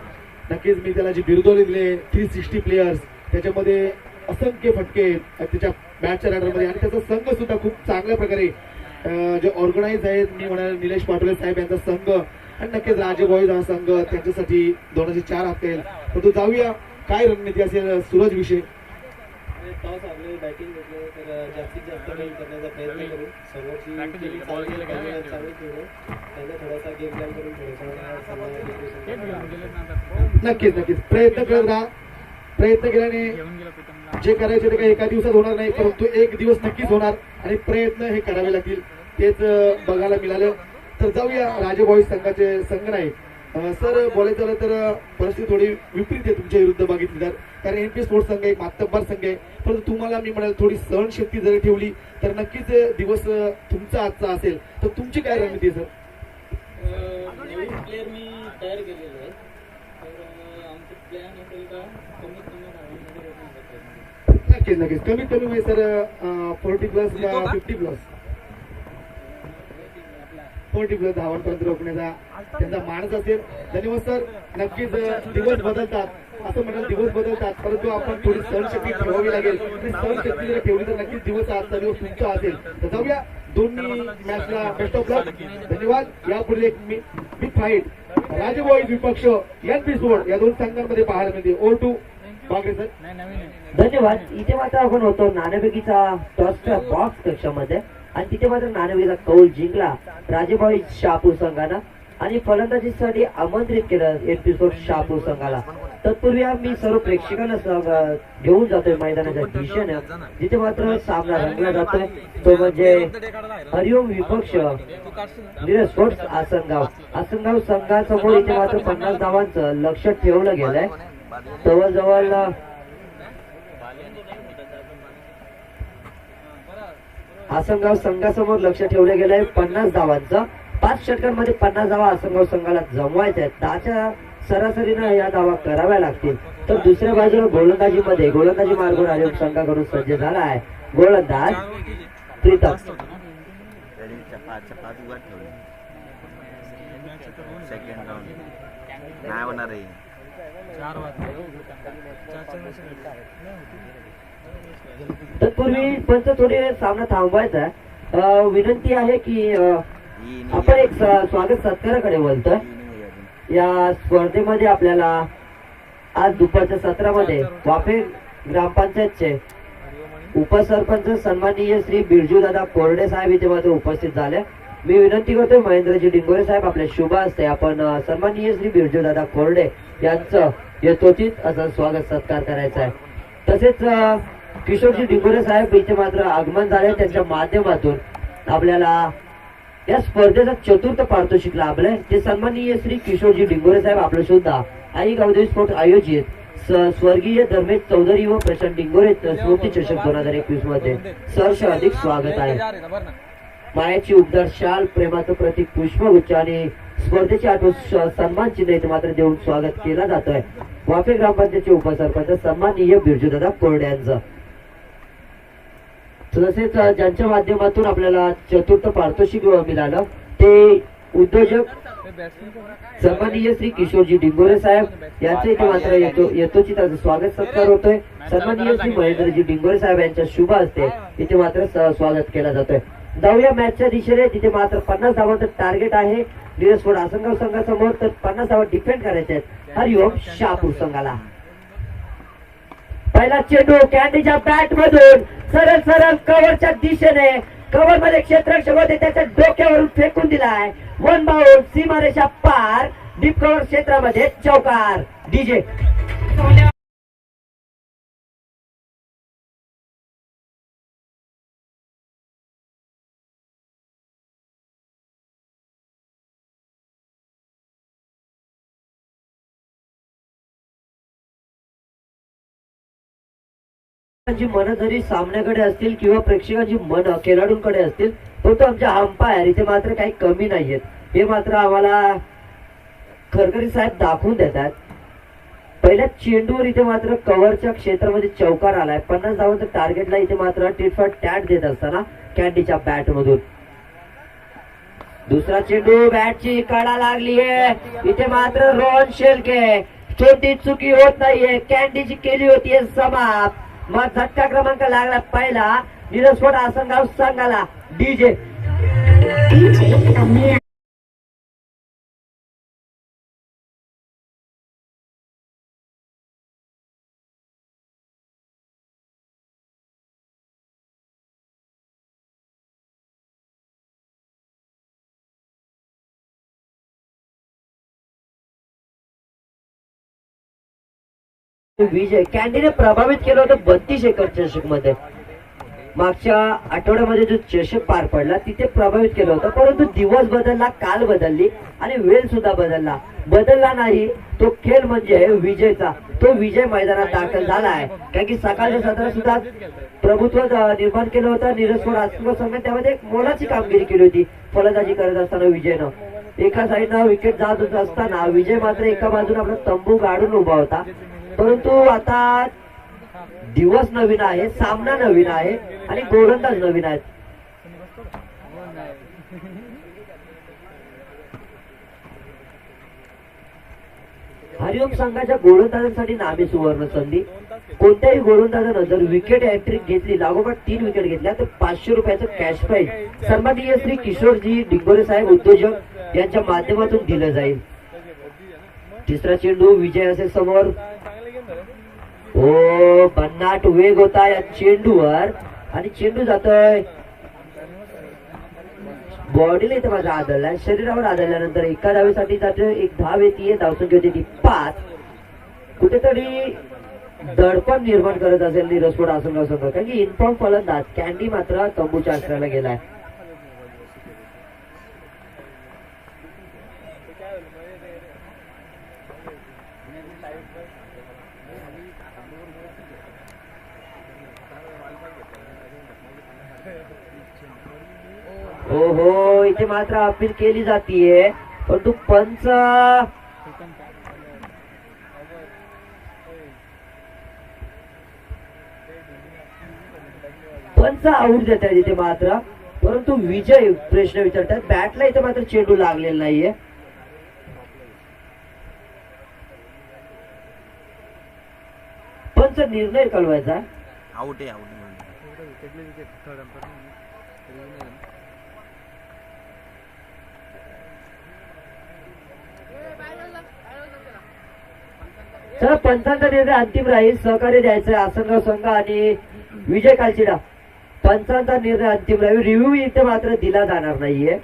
नक्कीच मी त्याला जे बिरुदोले दिले 360 प्लेयर्स, त्याच्यामध्ये असंख्य फटके त्याच्या बॅटच्या रॅडरमध्ये आणि त्याचा संघ सुद्धा खूप चांगल्या प्रकारे जे ऑर्गनाइज आहेत. मी म्हणाल निलेश पाटोले साहेब यांचा संघ आणि नक्कीच राजे बॉईज हा संघ त्यांच्यासाठी 2004 असेल. तर जाऊया काय रणनीती असेल सूरज विषय. टॉस आपले बॅटिंग घेतले तर जास्तीत जास्त गेम करण्याचा प्रयत्न करू. समोरची चालू ठेवू, त्यांना थोडासा गेम प्लॅन करून नक्कीच नक्कीच प्रयत्न करत राहा. प्रयत्न केल्याने जे करायचे ते काही एका दिवसात होणार नाही, परंतु एक दिवस नक्कीच होणार आणि प्रयत्न हे करावे लागतील. तेच बघायला मिळालं. तर जाऊया राजे बॉईज संघाचे संघ नाही. सर बोलायचं झालं तर परिस्थिती थोडी विपरीत आहे तुमच्या विरुद्ध बघितली तर, कारण एनपी स्पोर्ट्स संघ एक मातब्बर संघ आहे. परंतु तुम्हाला मी म्हणाल थोडी सहनशक्ती जरी ठेवली तर नक्कीच दिवस तुमचा आजचा असेल. तर तुमची काय रणनीती आहे सर? नवीन प्लेअर मी तयार केलेले आहे, तर आमचं प्लॅन असेल का कमीत कमी धावांमध्ये नक्कीच नक्कीच कमीत कमी म्हणजे सर 40+ का 50+? 40+ धावांपर्यंत रोखण्याचा त्यांचा मानस असेल. धन्यवाद सर. नक्कीच दिवस बदलतात असं म्हणाल, दिवस बदलतात, परंतु आपण थोडी सहनशक्ती ठेवावी लागेल. सहनशक्ती जर ठेवली तर नक्कीच दिवस आजचा दिवस तुमचा असेल. तर जाऊया दोन्ही मॅचला बेस्ट ऑफ लक. धन्यवाद. यापुढे एक बिग फाईट राजे बॉईज विपक्ष एनपी स्पोर्ट या दोन संघांमध्ये पाहायला मिळते. Over to Bagre sir. धन्यवाद. इथे मात्र आपण होतो नाणेफेकीचा टॉसच्या बॉक्स कक्षामध्ये आणि तिथे मात्र नाणेफेकीचा कौल जिंकला राजेबाई शहापूर संघानं आणि फलंदाजीसाठी आमंत्रित केलं एनपी स्पोर्ट शहापूर संघाला. तत्पूर्वी मी सर्व प्रेक्षकांना घेऊन जातोय मैदानाच्या दिशेने, जिथे मात्र सामना रंगला जातोय तो म्हणजे हरिओम विपक्ष निलेश स्पोर्ट्स आसनगाव. आसनगाव संघासमोर इथे मात्र 50 धावांचं लक्ष ठेवलं गेलंय. जवळजवळ आसनगाव संघासमोर लक्ष ठेवलं गेलंय 50 धावांचं. 5 षटकांमध्ये 50 धावा आसनगाव संघाला जमवायच्या आहेत. 10च्या सरासरीनं या धावा कराव्या लागतील. तर दुसऱ्या बाजूला गोलंदाजी मार्गून हरिओम संघाकडून सज्ज झाला आहे गोलंदाज प्रीतम. सेकंड राऊंड नाही होणार आहे. तत्पूर्वी पंच थोडे सामना थांबवायचा. विनंती आहे की आपण एक स्वागत सत्काराकडे बोलतोय. या स्पर्धेमध्ये आपल्याला आज दुपारच्या सत्रामध्ये वाफे ग्रामपंचायतचे उपसरपंच सन्माननीय श्री बिरजू दादा कोरडे साहेब इथे मात्र उपस्थित झाले. मी विनंती करतोय महेंद्रजी डिंगोरे साहेब आपल्या शुभ हस्ते आपण सन्माननीय श्री बिरजू दादा कोरडे यांचं यथोचित असं स्वागत सत्कार करायचा आहे. तसेच किशोरजी डिंगोरे साहेब इथे मात्र आगमन झाले. त्यांच्या माध्यमातून आपल्याला या स्पर्धेचा चतुर्थ पारितोषिक लाभलंय. ते सन्माननीय श्री किशोरजी डिंगोरे साहेब आपलं सुद्धा आई गावदेवी स्पोर्ट आयोजित स्वर्गीय धर्मेश चौधरी व प्रशांत डिंगोरे स्मृती चषक 2021 मध्ये सहर्ष अधिक स्वागत आहे. मायाची उबदार शाल, प्रेमाचं प्रतीक पुष्पगुच्छ आणि स्पर्धेची आठवण सन्मान चिन्ह इथे मात्र देऊन स्वागत केला जातोय वाफे ग्रामपंचायतचे उपसरपंच सन्माननीय बिरजूदादा कोरडे यांचं. तसेच ज्यांच्या माध्यमातून आपल्याला चतुर्थ पारितोषिक मिळालं ते उद्योजक सन्माननीय श्री किशोरजी डिंगोरे साहेब यांचे इथे मात्र यथोचित स्वागत सत्कार होतोय. सन्माननीय श्री महेंद्रजी डिंगोरे साहेब यांच्या शुभ हस्ते इथे मात्र स्वागत केला जातोय. जाऊया मॅचच्या दिशेने. तिथे मात्र 50 धावांचं टार्गेट आहे निलेश स्पोर्ट आसनगाव संघासमोर. तर 50 धावा डिफेंड करायचे आहेत हरिओम शहापूर संघाला. पहिला चेंडू कॅन्डीच्या बॅट मधून सरळ कव्हरच्या दिशेने कव्हर मध्ये क्षेत्ररक्षक होते त्याच्या डोक्यावरून फेकून दिलाय. वन बाउंड सीमारेषा पार. डीप कव्हर क्षेत्रामध्ये चौकार. डीजे मन जरी सामन्याकडे असतील किंवा प्रेक्षकांची मन खेळाडूंकडे असतील तो आमच्या अंपायर इथे मात्र काही कमी नाहीयेत. हे मात्र आम्हाला खरकरी साहेब दाखवून देतात. पहिल्या चेंडूवर इथे मात्र कव्हरच्या क्षेत्रामध्ये चौकार आलाय. 50 धावांचं टार्गेटला इथे मात्र टिट फॉर टॅट देत असताना कॅन्डीच्या बॅट मधून दुसरा चेंडू बॅटची कडा लागलीये. इथे मात्र रोहन शेलके छोटी चुकी होत नाहीये. कॅन्डीची केली होतीये समाप्त. मग झटका क्रमांक लागला पहिला. निरस्फोट आसनगाव संघाला. डीजे विजय कॅन्डीने प्रभावित केलं होतं 32 एकर चषक मध्ये. मागच्या आठवड्यामध्ये जो चषक पार पडला तिथे प्रभावित केलं होतं. परंतु दिवस बदलला, काल बदलली आणि वेळ सुद्धा बदलला नाही. तो खेळ म्हणजे विजयचा. तो विजय मैदानात दाखल झाला आहे. कारण की सकाळच्या सत्रात सुद्धा प्रभुत्व निर्माण केलं होतं निरस्फोट आसनगाव संघ. त्यामध्ये एक मोलाची कामगिरी केली होती फलंदाजी करत असताना विजयनं. एका साईडनं विकेट जात असताना विजय मात्र एका बाजूने आपला तंबू गाडून उभा होता. परंतु आता दिवस नवीन आहे, सामना नवीन आहे आणि गोलंदाज नवीन आहेत. हरिओम संघाच्या गोलंदाजांसाठी नामे सुवर्ण संधी. कोणत्याही गोलंदाजानं जर विकेट हॅट्रिक घेतली, लागोपाठ 3 विकेट घेतल्या तर 500 रुपयाचं कॅश प्राइज सन्माननीय श्री किशोरजी डिंगोरे साहेब उद्योजक यांच्या माध्यमातून दिलं जाईल. तिसरा चेंडू विजय असे समोर. ओ भन्नाट वेग होता या चेंडूवर आणि चेंडू जातोय बॉडीला इथे माझा आदळलाय. शरीरावर आदळल्यानंतर एका धावेसाठी जातोय. एक धाव येते, धावसंख्या होती ती 5. कुठेतरी दडपण निर्माण करत असेल निरस्फोट आसनगाव संघ. कारण की इन्फॉर्म फलंदाज कॅन्डी मात्र तंबूच्या आश्रयाला गेलाय. हो हो इथे मात्र अपील केली जातीये. परंतु पंच आऊट देत आहेत इथे मात्र. परंतु विजय प्रश्न विचारतात. बॅटला इथे मात्र चेंडू लागलेला नाहीये. पंच निर्णय कळवायचा. आउट आहे. चला पंचांचा निर्णय अंतिम राहील. सहकार्य द्यायचंय आसनगाव संघ आणि विजय कालचिडा. पंचांचा निर्णय अंतिम राहील. रिव्ह्यू इथे मात्र दिला जाणार नाहीये.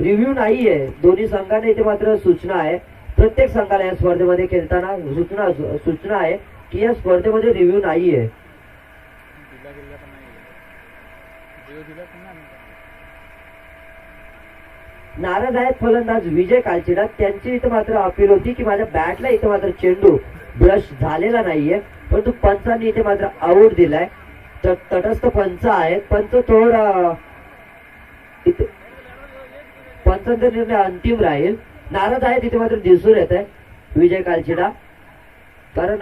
रिव्ह्यू नाहीये. दोन्ही संघाने इथे मात्र सूचना आहे. प्रत्येक संघाला या स्पर्धेमध्ये खेळताना सूचना आहे की या स्पर्धेमध्ये रिव्ह्यू नाहीये. नाराज आहेत फलंदाज विजय कालचिडा. त्यांची इथे मात्र अपील होती की माझ्या बॅटला इथे मात्र चेंडू ब्रश झालेला नाहीये. परंतु पंचांनी इथे मात्र आऊट दिलाय. तटस्थ पंच आहेत. पंच थोडा पंचांचा निर्णय अंतिम राहील. नाराज आहेत इथे मात्र दिसून येत आहे विजय कालचिडा. कारण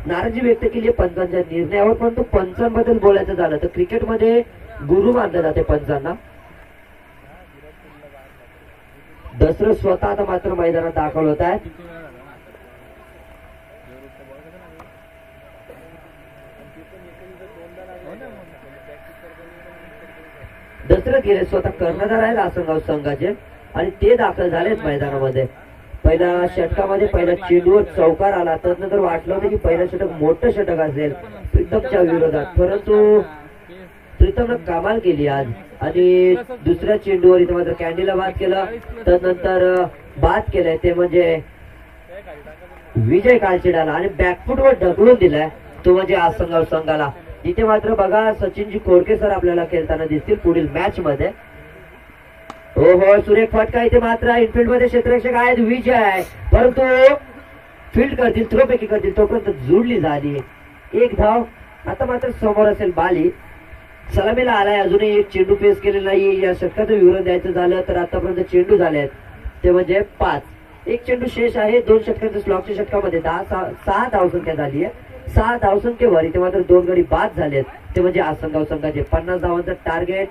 नाराजी व्यक्त केली आहे पंचांच्या निर्णयावर. परंतु पंचांबद्दल बोलायचं झालं तर क्रिकेटमध्ये गुरु मानलं जाते पंचांना. दसरथ स्वतः आता मात्र मैदानात दाखल होत आहेत. दसरथ गेले स्वतः कर्णधार आहेत आसनगाव संघाचे आणि ते दाखल झालेत मैदानामध्ये. पहिल्या षटकामध्ये पहिल्या चेंडूवर चौकार आला, त्यानंतर वाटलं होतं की पहिलं षटक मोठं षटक असेल प्रीतमच्या विरोधात, परंतु प्रीतमनं कमाल केली आज आणि दुसऱ्या चेंडूवर इथे मात्र कॅन्डीला बाद केलं. त्यानंतर बाद केलंय ते म्हणजे विजय कालचेडाला आणि बॅकफुटवर ढकलून दिलाय तो म्हणजे आसनगाव संघाला. इथे मात्र बघा सचिनजी कोडके सर आपल्याला खेळताना दिसतील पुढील मॅच मध्ये. हो हो, सुरेख फटका इथे मात्र इनफिल्ड मध्ये क्षेत्ररक्षक आहेत विजय, परंतु फील्ड करतील थ्रोपैकी करतील तोपर्यंत जुडली झाली. एक धाव. आता मात्र समोर असेल बाली, सलामीला आलाय, अजूनही एक चेंडू फेस केलेला नाही. या षटकाचं विवरण द्यायचं झालं तर आतापर्यंत चेंडू झाले आहेत ते म्हणजे 5. एक चेंडू शेष आहे. 2 षटकांच्या स्लॉकच्या षटकामध्ये 6 धावसंख्या झाली आहे. 6 धावसंख्येवर इथे मात्र 2 गडी बाद झालेत ते म्हणजे आसनगाव संघाचे. 50 धावांचं टार्गेट.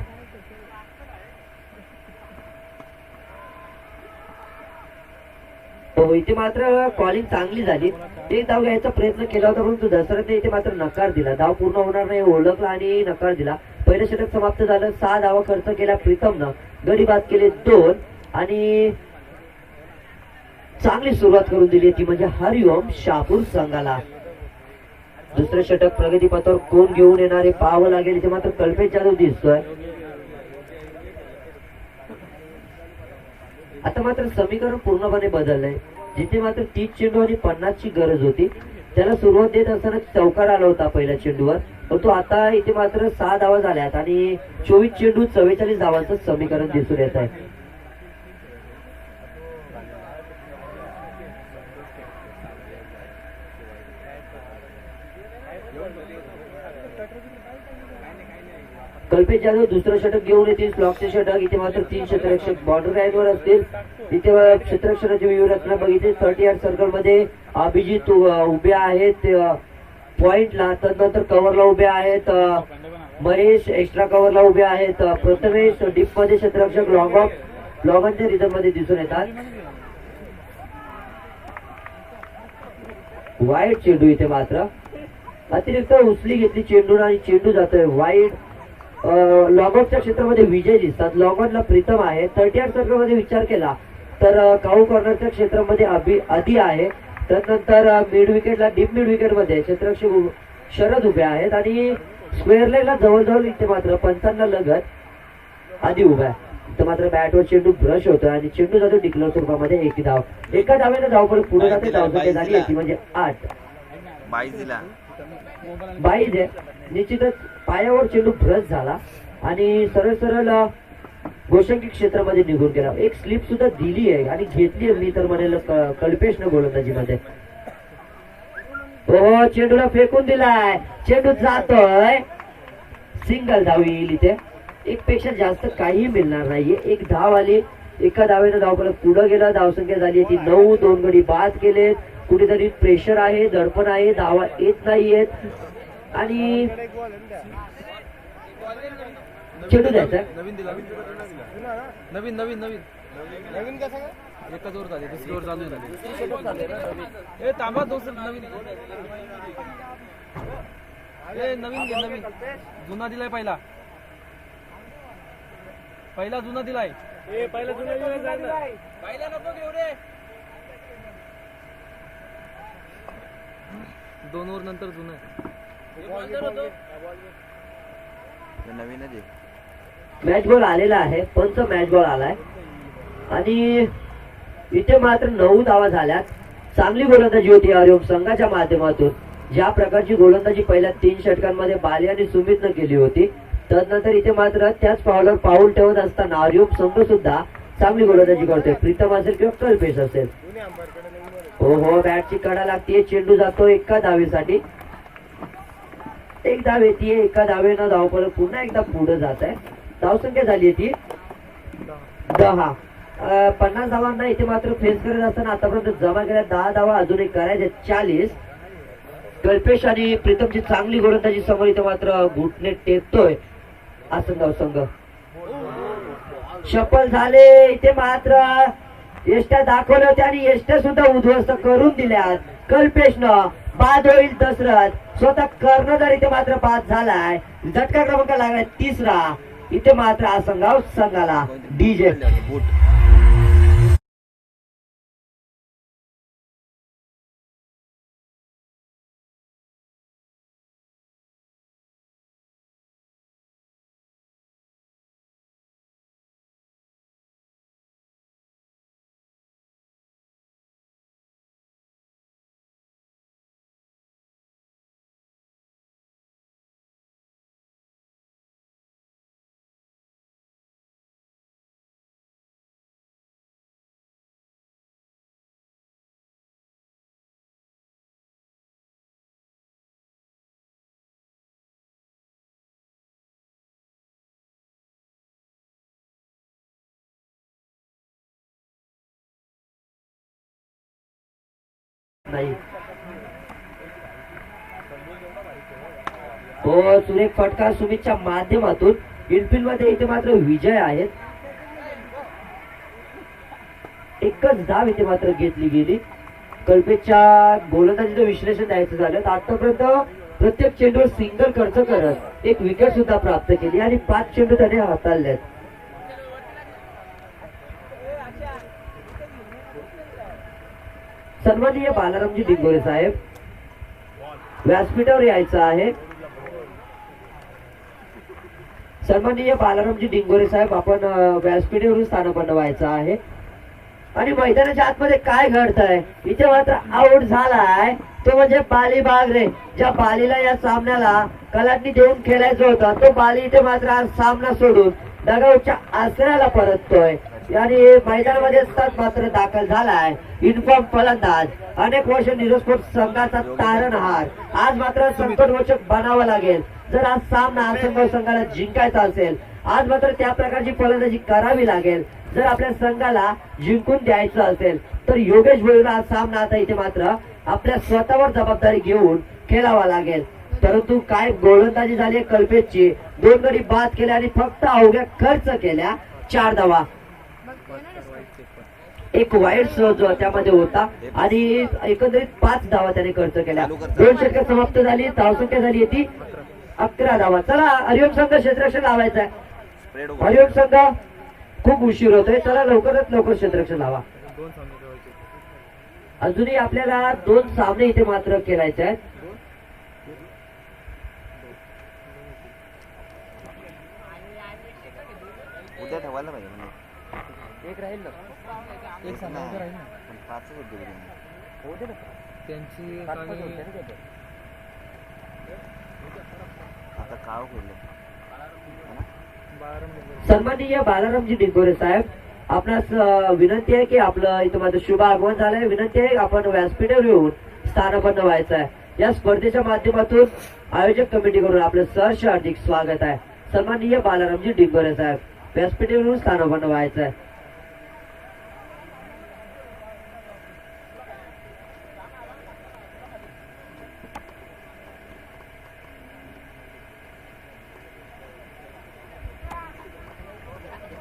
हो, इथे मात्र कॉलिंग चांगली झाली. एक धाव घ्यायचा प्रयत्न केला होता परंतु दसरथने इथे मात्र नकार दिला. धाव पूर्ण होणार नाही ओळखला आणि नकार दिला. पहिलं षटक समाप्त झालं. 6 धावा खर्च केला प्रीतमनं, गडी बाद केले 2 आणि चांगली सुरुवात करून दिली ती म्हणजे हरिओम शहापूर संघाला. दुसरं षटक प्रगतीपथावर कोण घेऊन येणारे पाहावं लागेल. इथे मात्र कल्पेश जाधव दिसतोय. आता मात्र समीकरण पूर्णपणे बदललंय. जिथे मात्र 30 चेंडू आणि 50 ची गरज होती त्याला सुरुवात देत असताना चौकार आला होता पहिल्या चेंडूवर, परंतु आता इथे मात्र 6 धावा झाल्यात आणि 24 चेंडू 44 धावांचं समीकरण दिसून येत आहे. कल्पेश जाधव दुसरं षटक घेऊन येतील. स्लॉकचे षटक. इथे मात्र 3 क्षेत्ररक्षक बॉर्डर लाईनवर असतील. इथे क्षेत्ररक्षणाची व्यूहरचना बघितली. 30 यार्ड सर्कल मध्ये अभिजित उभे आहेत पॉइंटला, त्यानंतर कव्हरला उभे आहेत महेश, एक्स्ट्रा कव्हरला उभे आहेत प्रथमेश, डीप मध्ये क्षेत्ररक्षक लॉंगॉनच्या रिझन मध्ये दिसून येतात. वाईड चेंडू इथे मात्र अतिरिक्त उचली घेतली चेंडू आणि चेंडू जातोय वाईड. लॉंगॉनच्या क्षेत्रामध्ये विजय दिसतात. लॉंगॉनला प्रीतम आहे. 30 यार्ड सर्कल मध्ये विचार केला तर काऊ कॉर्नरच्या क्षेत्रामध्ये आधी आहे. त्यानंतर मिड विकेटला डीप मिड विकेट मध्ये क्षेत्ररक्षक शरद उभे आहेत आणि स्क्वेअर लाईनला जवळजवळ इथे मात्र 55 लगत आधी उभा आहे. तर मात्र बॅटवर चेंडू ब्रश होतोय आणि चेंडू जातो डिक्लेअर स्वरूपामध्ये 1 धाव. एका धावेनं धावपळ पुढे जाते. धावसंख्या झाली याची म्हणजे 8. 22 आहे. निश्चितच पायावर चेंडू ब्रश झाला आणि सरळ सरळ गोशंकी क्षेत्रामध्ये निघून गेला. एक स्लिप सुद्धा दिली आहे आणि घेतली मी तर म्हणेल कल्पेशनं गोलंदाजीमध्ये. हो, चेंडूला फेकून दिलाय. चेंडू जातोय. सिंगल धाव येईल इथे. एक पेक्षा जास्त काही मिळणार नाहीये. 1 धाव आली. एका धावेनं धावपळ पुढे गेला. धावसंख्या झाली ती 9. 2 गडी बाद केलेत. कुठेतरी प्रेशर आहे, दडपण आहे, धावा येत नाहीयेत आणि चेंडू द्यायचा. नवीन कसं एका जोर झाले दुसरी ओर चालू झाली. ए तांबा दुसरं नवीन नवीन जुना दिलाय. पहिला जुना दिलाय. पहिला नको घेऊ रे. 2 ओव्हर नंतर जुना नवीन आहे. मॅच बॉल आलेला आहे. पंच मॅच बॉल आलाय आणि इथे मात्र 9 धावा झाल्यात. चांगली गोलंदाजी होती हरिओम संघाच्या माध्यमातून. ज्या प्रकारची गोलंदाजी पहिल्या 3 षटकांमध्ये बाली आणि सुमितनं केली होती त्यानंतर इथे मात्र त्याच पावलावर पाऊल ठेवत असताना हरिओम संघ सुद्धा चांगली गोलंदाजी करतोय. प्रीतम असेल किंवा कल्पेश असेल. हो हो, बॅटची कडा लागतीये. चेंडू जातो एका धावेसाठी. 1 धाव येते. एका धावेनं धावपळ पुन्हा एकदा पुढे जात आहे. धावसंख्या झाली ती 10. 50 धावांना इथे मात्र फेस करत असताना आतापर्यंत जमा केल्या 10 धावा अजून एक करायचे 40. कल्पेश आणि प्रीतमची चांगली गोलंदाजी समोर इथे मात्र घुटणे टेकतोय आसनगाव संघ. सफल झाले. इथे मात्र एष्ट्या दाखवल्या होत्या आणि एष्ट्या सुद्धा उद्ध्वस्त करून दिल्यात कल्पेशनं. बाद होईल दसरथ. स्वतः कर्णधार इथे मात्र बाद झालाय. झटका क्रमांक लागलाय 3रा. इथे मात्र आसनगाव संघाला. डीजे नाही. हो, सुरेख फटका सुमितच्या माध्यमातून इनफिल्ड मध्ये इथे मात्र विजय आहेत. एकच धाव इथे मात्र घेतली गेली. कल्पेच्या गोलंदाजीचं विश्लेषण द्यायचं झालं तर आतापर्यंत प्रत्येक चेंडूवर सिंगल खर्च करत एक विकेट सुद्धा प्राप्त केली आणि 5 चेंडू त्याने हाताळलेत. सन्माननीय बालारामजी डिंगोरे साहेब व्यासपीठावर यायचं आहे. सन्माननीय बालारामजी डिंगोरे साहेब आपण व्यासपीठावरून स्थानापन्न व्हायचं आहे. आणि मैदानाच्या आतमध्ये काय घडतंय इथे मात्र आउट झालाय तो म्हणजे बाली बागरे. ज्या बालीला या सामन्याला कलाटणी देऊन खेळायचं होतं तो बाली इथे मात्र आज सामना सोडून डगाऊच्या आसऱ्याला परततोय आणि मैदानामध्ये मात्र दाखल झालाय इन्फॉर्म फलंदाज. अनेक वर्ष निरोस्पोर्ट संघाचा तारणहार आज मात्र संकटमोचक बनावं लागेल. जर आज सामना आसनगाव संघाला जिंकायचा असेल आज मात्र त्या प्रकारची फलंदाजी करावी लागेल. जर आपल्या संघाला जिंकून द्यायचं असेल तर योगेश भोईला आज सामना आता इथे मात्र आपल्या स्वतःवर जबाबदारी घेऊन खेळावा लागेल. परंतु काय गोलंदाजी झाली कल्पेशची. 2 गडी बाद केल्या आणि फक्त अवघ्या खर्च केल्या 4 धावा. एक वाईट जो त्यामध्ये होता आणि एकंदरीत 5 धावा त्याने खर्च केल्या. 2 षटकं समाप्त झाली. धावसंख्या झाली ती 11 धावा. चला हरिओम संघ क्षेत्ररक्षण लावायचा आहे. हरिओम संघ खूप उशीर होतोय. चला लवकरात लवकर क्षेत्ररक्षण लावा. अजूनही आपल्याला 2 सामने इथे मात्र खेळायचे आहेत. उद्या ठेवायला पाहिजे ना. एक राहील ना, एक सामना उद्या राहील ना. पण 5च होते हो दे ना त्यांची आता काव खोललं. सन्माननीय बालारामजी डिंगोरे साहेब आपणास विनंती आहे की आपलं इथं माझं शुभ आगमन झालंय. विनंती आहे आपण व्यासपीठावर येऊन स्थानापन्न व्हायचं आहे. या स्पर्धेच्या माध्यमातून आयोजक कमिटीकडून आपलं सहर्ष हार्दिक स्वागत आहे. सन्माननीय बालारामजी डिंगोरे साहेब व्यासपीठावरून स्थानापन्न व्हायचं आहे.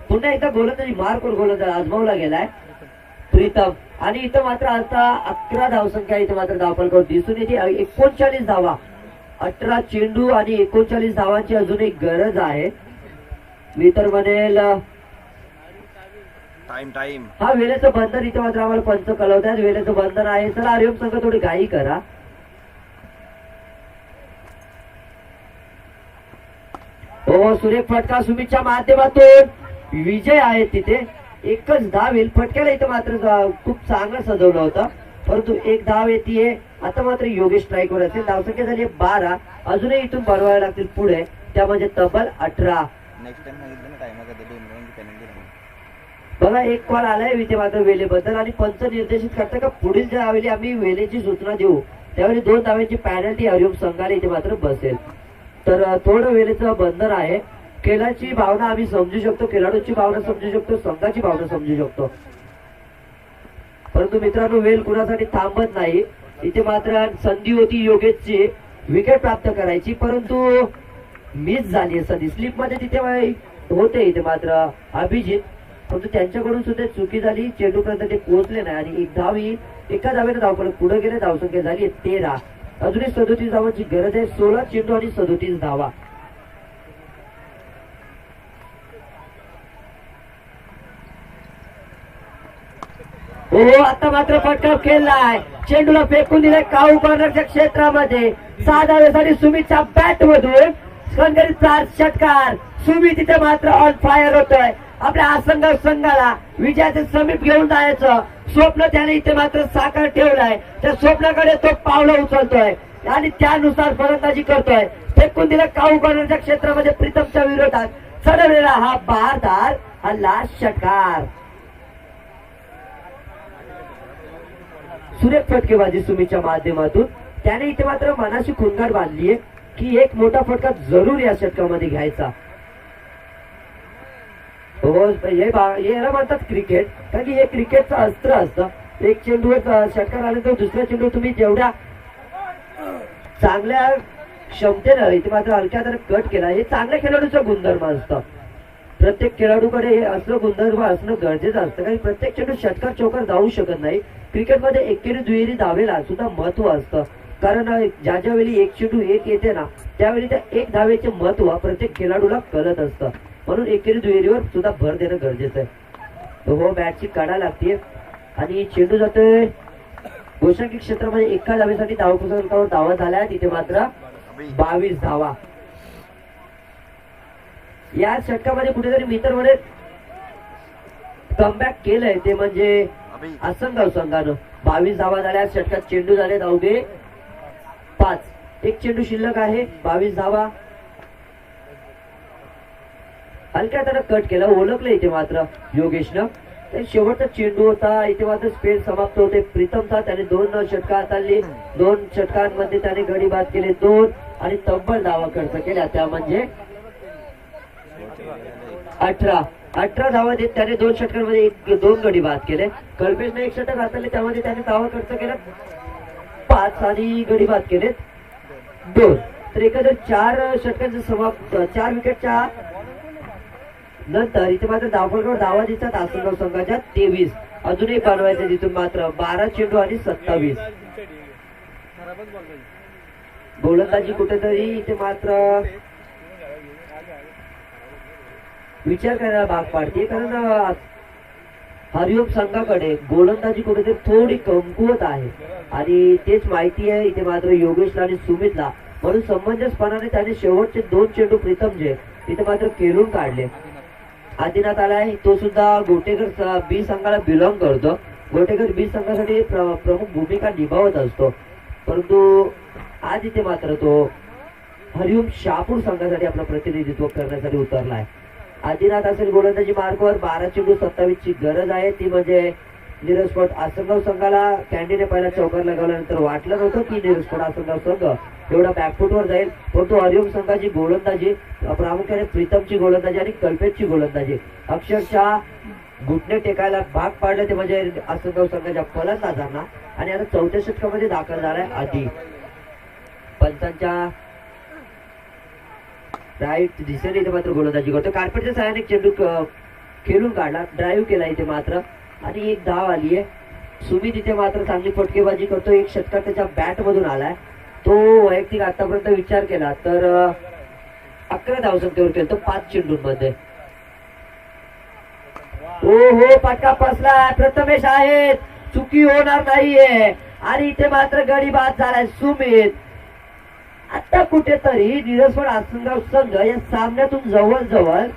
पुन्हा एकदा गोलंदाजी मार्कवर गोलंदाज आजमावला गेलाय प्रीतम आणि इथं मात्र आता 11 धावसंख्या इथं मात्र धावफलकावर दिसून येते. 39 धावा. 18 चेंडू आणि 39 धावांची अजून एक गरज आहे. मी तर म्हणेल टाइम हा वेळेचं बंधन इथं मात्र आम्हाला पंच कळवतात. वेळेचं बंधन आहे. चला हरिओम संघ थोडी घाई करा. हो, सुरेख फटका सुमितच्या माध्यमातून विजय आहे. तिथे एकच धाव येईल. फटक्याला इथं मात्र खूप चांगलं सजवलं होतं परंतु एक धाव येते. आता मात्र योगेश स्ट्राईकवर असेल. धावसंख्या झाली 12. अजूनही इथून बनवायला लागतील पुढे त्या म्हणजे तब्बल 18. नेक्स्ट टाइम सांगितलं ना टाइमामध्ये 2 रन पेनल्टी राहील. बघा एक कॉल आलाय इथे मात्र वेलेबद्दल आणि पंच निर्देशित करता का पुढील ज्यावेळी आम्ही वेळेची सूचना देऊ त्यावेळी 2 धाव्यांची पॅनल्टी हरिओम संघाला इथे मात्र बसेल. तर थोडं वेळेचं बंधन आहे. खेळाची भावना आम्ही समजू शकतो. खेळाडूची भावना समजू शकतो. संघाची भावना समजू शकतो. परंतु मित्रांनो वेळ कुणासाठी थांबत नाही. इथे मात्र संधी होती योगेशची विकेट प्राप्त करायची परंतु मिस झाली. सदी स्लिप मध्ये तिथे होते इथे मात्र अभिजित परंतु त्यांच्याकडून सुद्धा चुकी झाली. चेंडूपर्यंत ते पोहोचले नाही आणि एक धाव येईल. एका धावेने धावफलक पुढे गेले. धावसंख्या झाली 13. अजूनही 37 धावांची गरज आहे. 16 चेंडू आणि 37 धावा. हो, आता मात्र फटका खेळलाय. चेंडूला फेकून दिलाय काऊ कॉर्नरच्या क्षेत्रामध्ये. 6 धावेसाठी सुमितच्या बॅट मधून संघटित 4 षटकार. सुमित तिथे मात्र ऑन फायर होतोय. आपल्या आसनगाव संघाला विजयाचे समीप घेऊन जायचं स्वप्न त्याने इथे मात्र साकार ठेवलंय. त्या स्वप्नाकडे तो पावलं उचलतोय आणि त्यानुसार फलंदाजी करतोय. फेकून दिला काऊ कॉर्नरच्या क्षेत्रामध्ये प्रीतमच्या विरोधात चढवलेला हा बहारदार हल्ला षटकार. सुरेख फटकेबाजी सुमितच्या माध्यमातून त्याने इथे मात्र मनाशी खुणगाट बांधलीये की एक मोठा फटका जरूर या षटकामध्ये घ्यायचा. हो, याला म्हणतात क्रिकेट कारण की हे क्रिकेटचं अस्त्र असतं. एक चेंडूवर षटकार आल्यानंतर दुसऱ्या चेंडूवर तुम्ही जेवढ्या चांगल्या क्षमतेनं इथे मात्र हलक्या तर कट केला, हे चांगल्या खेळाडूचा गुणधर्म असतं. प्रत्येक खेळाडूकडे हे असलं गुणधर्म असणं गरजेचं असतं, कारण प्रत्येक चेंडू षटकार चौकार जाऊ शकत नाही. क्रिकेटमध्ये एकेरी दुहेरी धावेला सुद्धा महत्व असतं, कारण ज्या ज्यावेळी एक चेंडू एक येते ना, त्यावेळी त्या एक धावेचे महत्व प्रत्येक खेळाडूला कळत असतं. म्हणून एकेरी दुहेरीवर सुद्धा भर देणं गरजेचं आहे. हो, मॅचची काढा लागते आणि चेंडू जातोय गोशांकी क्षेत्रामध्ये. एका धावेसाठी धावपुस्तकावर धावा झाल्या, तिथे मात्र 22 धावा. या षटकामध्ये कुठेतरी मित्रमध्ये कमबॅक केलंय, ते म्हणजे आसनगाव संघानं. 22 धावा झाल्या षटकात. चेंडू झाले धावगे 5, एक चेंडू शिल्लक आहे. 22 धावा. हलक्या त्यानं कट केला, ओळखलं इथे मात्र योगेशनं. शेवटचा चेंडू होता, इथे मात्र स्पेल समाप्त होते. प्रीतमचा त्याने 2 षटका हाताळली. 2 षटकांमध्ये त्याने गडी बाद केले 2 आणि तब्बल धावा खर्च केल्या, त्या म्हणजे 18 धावा देत त्याने 2 षटकांमध्ये 2 गडी बाद केले. कल्पेशने 1 षटक हाताळले, त्यामध्ये त्याने धावा खर्च केला 5 आणि गडी बाद केले 2. तर एकंदर 4 षटकांचा समाप्त, 4 विकेटच्या नंतर इथे मात्र धावफलकावर धावा दिसतात आसनगाव संघाच्या 23. अजूनही बनवायचे तिथून मात्र 12 चेंडू आणि 27. गोलंदाजी कुठेतरी इथे मात्र विचार करायला भाग पाडते, कारण हरिओम संघाकडे गोलंदाजी कुठेतरी थोडी कमकुवत आहे आणि तेच माहिती आहे इथे मात्र योगेशला आणि सुमितला. म्हणून समंजसपणाने त्याने शेवटचे 2 चेंडू प्रीतम जे इथे मात्र केलून काढले. आदिनाथ आलाय, तो सुद्धा गोटेकर बी संघाला बिलॉंग करतो. गोटेकर बी संघासाठी प्रमुख भूमिका निभावत असतो, परंतु आज इथे मात्र तो हरिओम शहापूर संघासाठी आपलं प्रतिनिधित्व करण्यासाठी उतरलाय. आदिनाथ असेल गोलंदाजी मार्गावर. 12 चेंडू 27 ची गरज आहे, ती म्हणजे नीरज स्पॉट. आसनगाव संघाला कॅन्डीने पहिला चौकार लगावल्यानंतर वाटलं नव्हतं की नीरज स्पॉट आसनगाव संघ एवढा बॅकफुटवर जाईल, परंतु हरिओम संघाची गोलंदाजी, प्रामुख्याने प्रीतमची गोलंदाजी आणि कल्पेशची गोलंदाजी अक्षरशः घुटणे टेकायला भाग पाडले, ते म्हणजे आसनगाव संघाच्या फलंदाजांना. आणि आता 4थ्या षटकामध्ये दाखल झालाय आधी. पंचांच्या राईट दिशेने इथे मात्र गोलंदाजी करतो. कार्पेटच्या सहाय्याने चेंडू खेळून काढला, ड्राईव्ह केला इथे मात्र आणि 1 धाव आली आहे. सुमित इथे मात्र चांगली फटकेबाजी करतो. 1 षटकार त्याच्या बॅट मधून आलाय. तो वैयक्तिक आतापर्यंत विचार केला तर 11 धावसंख्येवर केलं, तो 5 चेंडूंमध्ये. हो, पटका फसला. प्रथमेश आहेत, चुकी होणार नाहीये आणि इथे मात्र गडी बाद झालाय सुमित. आता कुठेतरी नीरजवाड आसनगाव संघ या सामन्यातून जवळ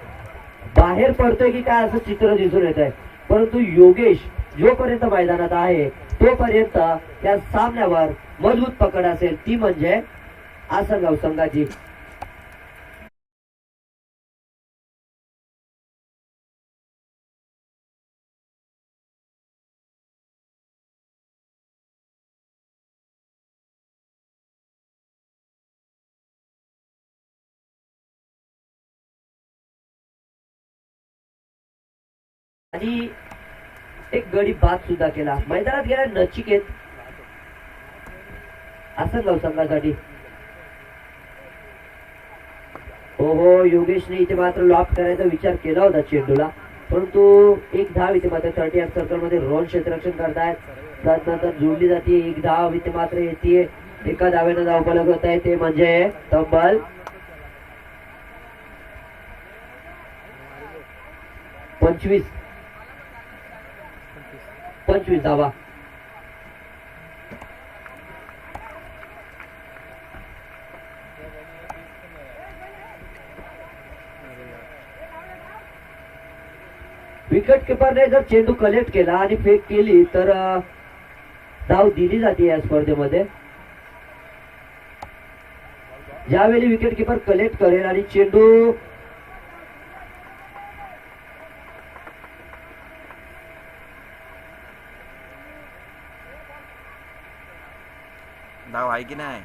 बाहेर पडतोय की काय असं चित्र दिसून येत आहे, परंतु योगेश जोपर्यंत मैदानात आहे तोपर्यंत या सामन्यावर मजबूत पकड असेल, ती म्हणजे आसनगाव संघाची. आणि एक गडी बाद सुद्धा केला. मैदानात गेला नचिकेत आसनगाव संघासाठी. हो, योगेशने इथे मात्र लॉक करायचा विचार केला होता चेंडूला, परंतु 1 धाव इथे मात्र 38 सर्कल मध्ये रोहन क्षेत्ररक्षण करतायत. त्यानंतर जोडली जाते 1 धाव इथे मात्र येते. एका धावेनं धाव फलक होत आहे, ते म्हणजे तब्बल 25 धावा. विकेट किपरने जर चेंडू कलेक्ट केला आणि फेक केली तर धाव दिली जाते या स्पर्धेमध्ये. ज्यावेळी विकेट किपर कलेक्ट करेल आणि चेंडू धाव आहे की नाही?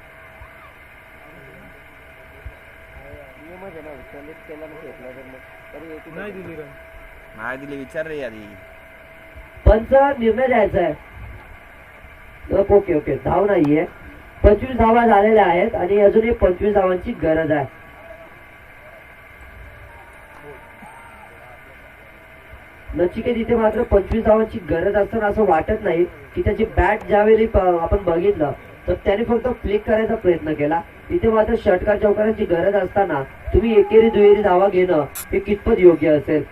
नाही दिली, विचार रे आधी. पंच निर्णय द्यायचा आहे. ओके ओके, धाव नाहीये. 25 धावा झालेल्या आहेत आणि अजूनही 25 धावांची गरज आहे. नचिकेत इथे मात्र 25 धावांची गरज असताना असं वाटत नाही की त्याची बॅट ज्यावेळी आपण बघितलं तर त्याने फक्त फ्लिक करायचा प्रयत्न केला. इथे मात्र षटकार चौकारांची गरज असताना तुम्ही एकेरी दुहेरी धावा घेणं हे कितपत योग्य असेल.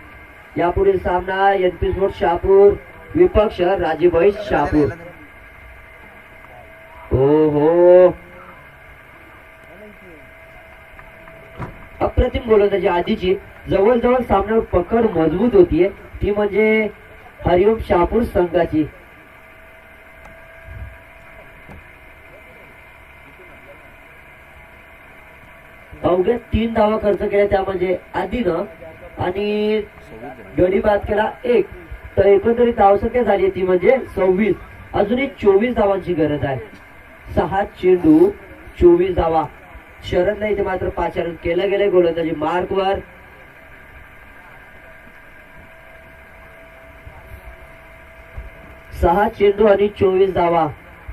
यापुढील सामना एनपी स्पोर्ट्स शहापूर विपक्ष राजेभाई शहापूर. हो हो, अप्रतिम गोलंदाजी आधीची. जवळजवळ सामन्यावर पकड मजबूत होतीये, ती म्हणजे हरिओम शहापूर संघाची. अवघ्या 3 धावा खर्च केल्या त्या म्हणजे आधीनं आणि गडी बाद केला 1, तर एकंदरीत धावसंख्या झाली ती म्हणजे 26. अजूनही 24 धावांची गरज आहे. 6 चेंडू 24 धावा. शरदला इथे मात्र पाचारण केलं गेलंय गोलंदाजी मार्कवर. सहा चेंडू आणि 24 धावा.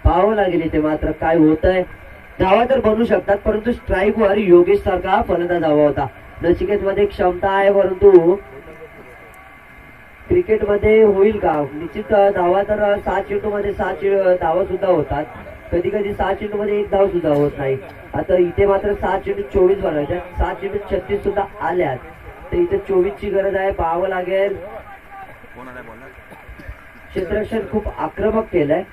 पाहावं लागेल इथे मात्र काय होत आहे. धावा तर बनू शकतात परंतु स्ट्राईक वर योगेश सारखा फलंदाज हवा होता. नचिकेत मध्ये क्षमता आहे परंतु क्रिकेट मध्ये होईल का. निश्चित धावा तर 6 चेंडू मध्ये 6 धावा सुद्धा होतात. कधी कधी 6 चेंडू मध्ये 1 धाव सुद्धा होत नाही. आता इथे मात्र 6 चेंडू 24 बनवायच्या. 6 चेंडू 36 सुद्धा आल्यात, तर इथे 24 ची गरज आहे. पाहावं लागेल. क्षेत्ररक्षण खूप आक्रमक केलंय.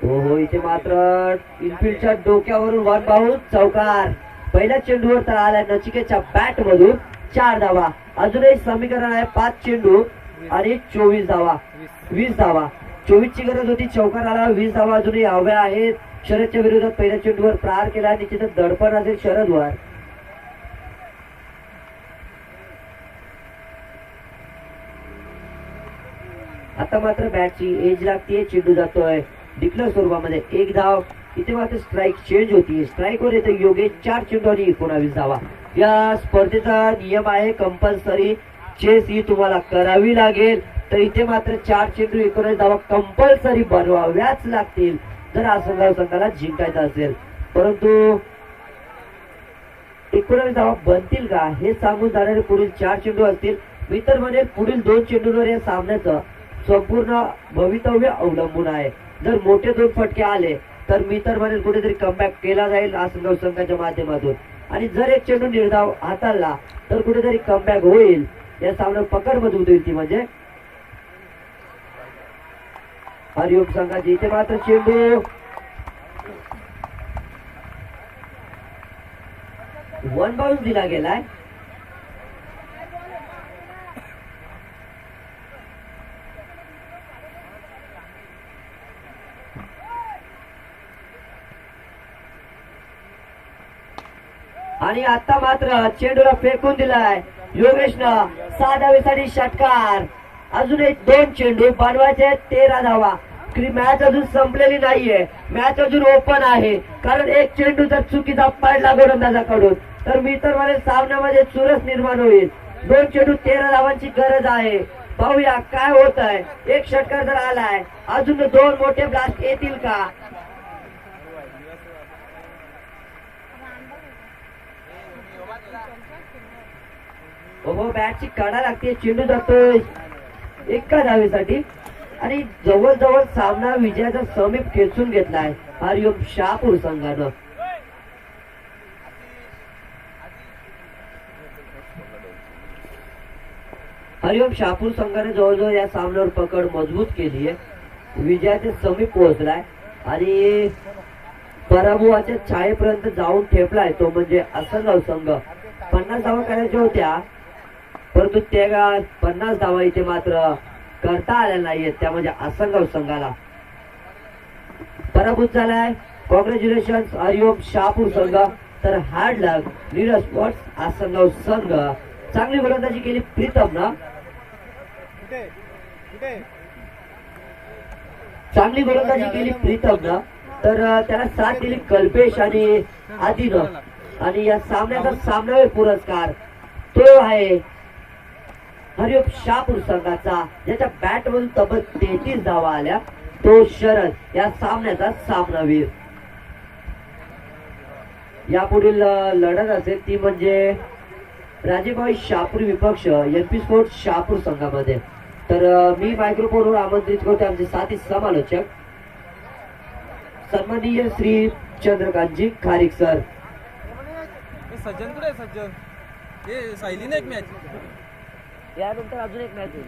हो हो, इथे मात्र इनफिल्डच्या डोक्यावरून वन बाउंड चौकार. पहिल्या चेंडूवर तर आलाय नचिकेतच्या बॅट मधून 4 धावा. अजूनही समीकरण आहे 5 चेंडू आणि 24 धावा. 20 धावा. 24 ची गरज होती, चौकार आला. 20 धावा अजूनही हव्या आहेत. शरदच्या विरोधात पहिल्या चेंडूवर प्रहार केला. निश्चितच दडपण असेल शरदवर. आता मात्र बॅटची एज लागतीये. चेंडू जातोय डिक्लेअर स्वरूपामध्ये 1 धाव. इथे मात्र स्ट्राईक चेंज होती. स्ट्राईक वर येते योगेश. 4 चेंडू आणि 19 धावा. या स्पर्धेचा नियम आहे कंपल्सरी चेस ही तुम्हाला करावी लागेल. तर इथे मात्र 4 चेंडू 19 धावा कंपल्सरी बनवाव्याच लागतील जर आसनगाव संघाला जिंकायचं असेल. परंतु 19 धावा बनतील का हे सांगून जाणारे पुढील 4 चेंडू असतील. मी तर म्हणेल पुढील 2 चेंडूंवर या सामन्याचं संपूर्ण भवितव्य अवलंबून आहे. जर मोठे 2 फटके आले तर मी तर म्हणेल कुठेतरी कमबॅक केला जाईल आसनगाव संघाच्या माध्यमातून. आणि जर 1 चेंडू निर्धाव हाताळला तर कुठेतरी कमबॅक होईल. या सामन्यात पकड मजबूत होईल ती म्हणजे हरिओम संघाची. इथे मात्र चेंडू वन बाउंस दिला गेलाय. आणि आता मात्र चेंडूला फेकून दिलाय योगेशनं. 6 धावेसाठी षटकार. अजून 2 चेंडू बनवायचे. 13 धावा. मॅच अजून संपलेली नाहीये. मॅच अजून ओपन आहे. कारण 1 चेंडू जर चुकीचा पडला गोलंदाजाकडून तर मी तर मला सामन्यामध्ये चुरस निर्माण होईल. 2 चेंडू 13 धावांची गरज आहे. पाहूया काय होत आहे. 1 षटकार जर आलाय, अजून 2 मोठे ब्लास्ट येतील का. हो, बॅटची कडा लागते. चेंडू जातोय 1 धावेसाठी आणि जवळजवळ सामना विजयाचा समीप खेचून घेतलाय हरिओम शहापूर संघानं. हरिओम शहापूर संघाने जवळजवळ या सामन्यावर पकड मजबूत केली आहे. विजयाच्या समीप पोहोचलाय आणि पराभवाच्या छायेपर्यंत जाऊन ठेपलाय तो म्हणजे आसनगाव संघ. 50 धावा करायच्या होत्या परंतु त्या 50 धावा इथे मात्र करता आल्या नाहीयेत. त्या म्हणजे आसनगाव संघाला पराभूत झालाय. कॉंग्रॅच्युलेशन हरिओम शहापूर संघ. तर हार्ड लक नीरज स्पोर्ट्स आसनगाव संघ. चांगली गोलंदाजी केली प्रीतमनं. चांगली गोलंदाजी केली प्रीतमनं. तर त्याला साथ दिली कल्पेश आणि आदिनं. आणि या सामन्याचा सामनावीर पुरस्कार तो आहे हरिओम शहापूर संघाचा, ज्याच्या बॅट मधून तब्बल 33 धावा आल्या, तो शरद या सामन्याचा सामनावीर. यापुढील लढत असेल ती म्हणजे राजेभाई शहापूर विपक्ष एनपी स्पोर्ट शहापूर संघामध्ये. तर मी मायक्रोफोनवर आमंत्रित करतो आमचे साथी समालोचक सन्माननीय श्री चंद्रकांतजी खारीक सर. सज्जन कुठे सज्जन? हे सायलीने एक मॅच यानंतर अजून एक मॅच होईल.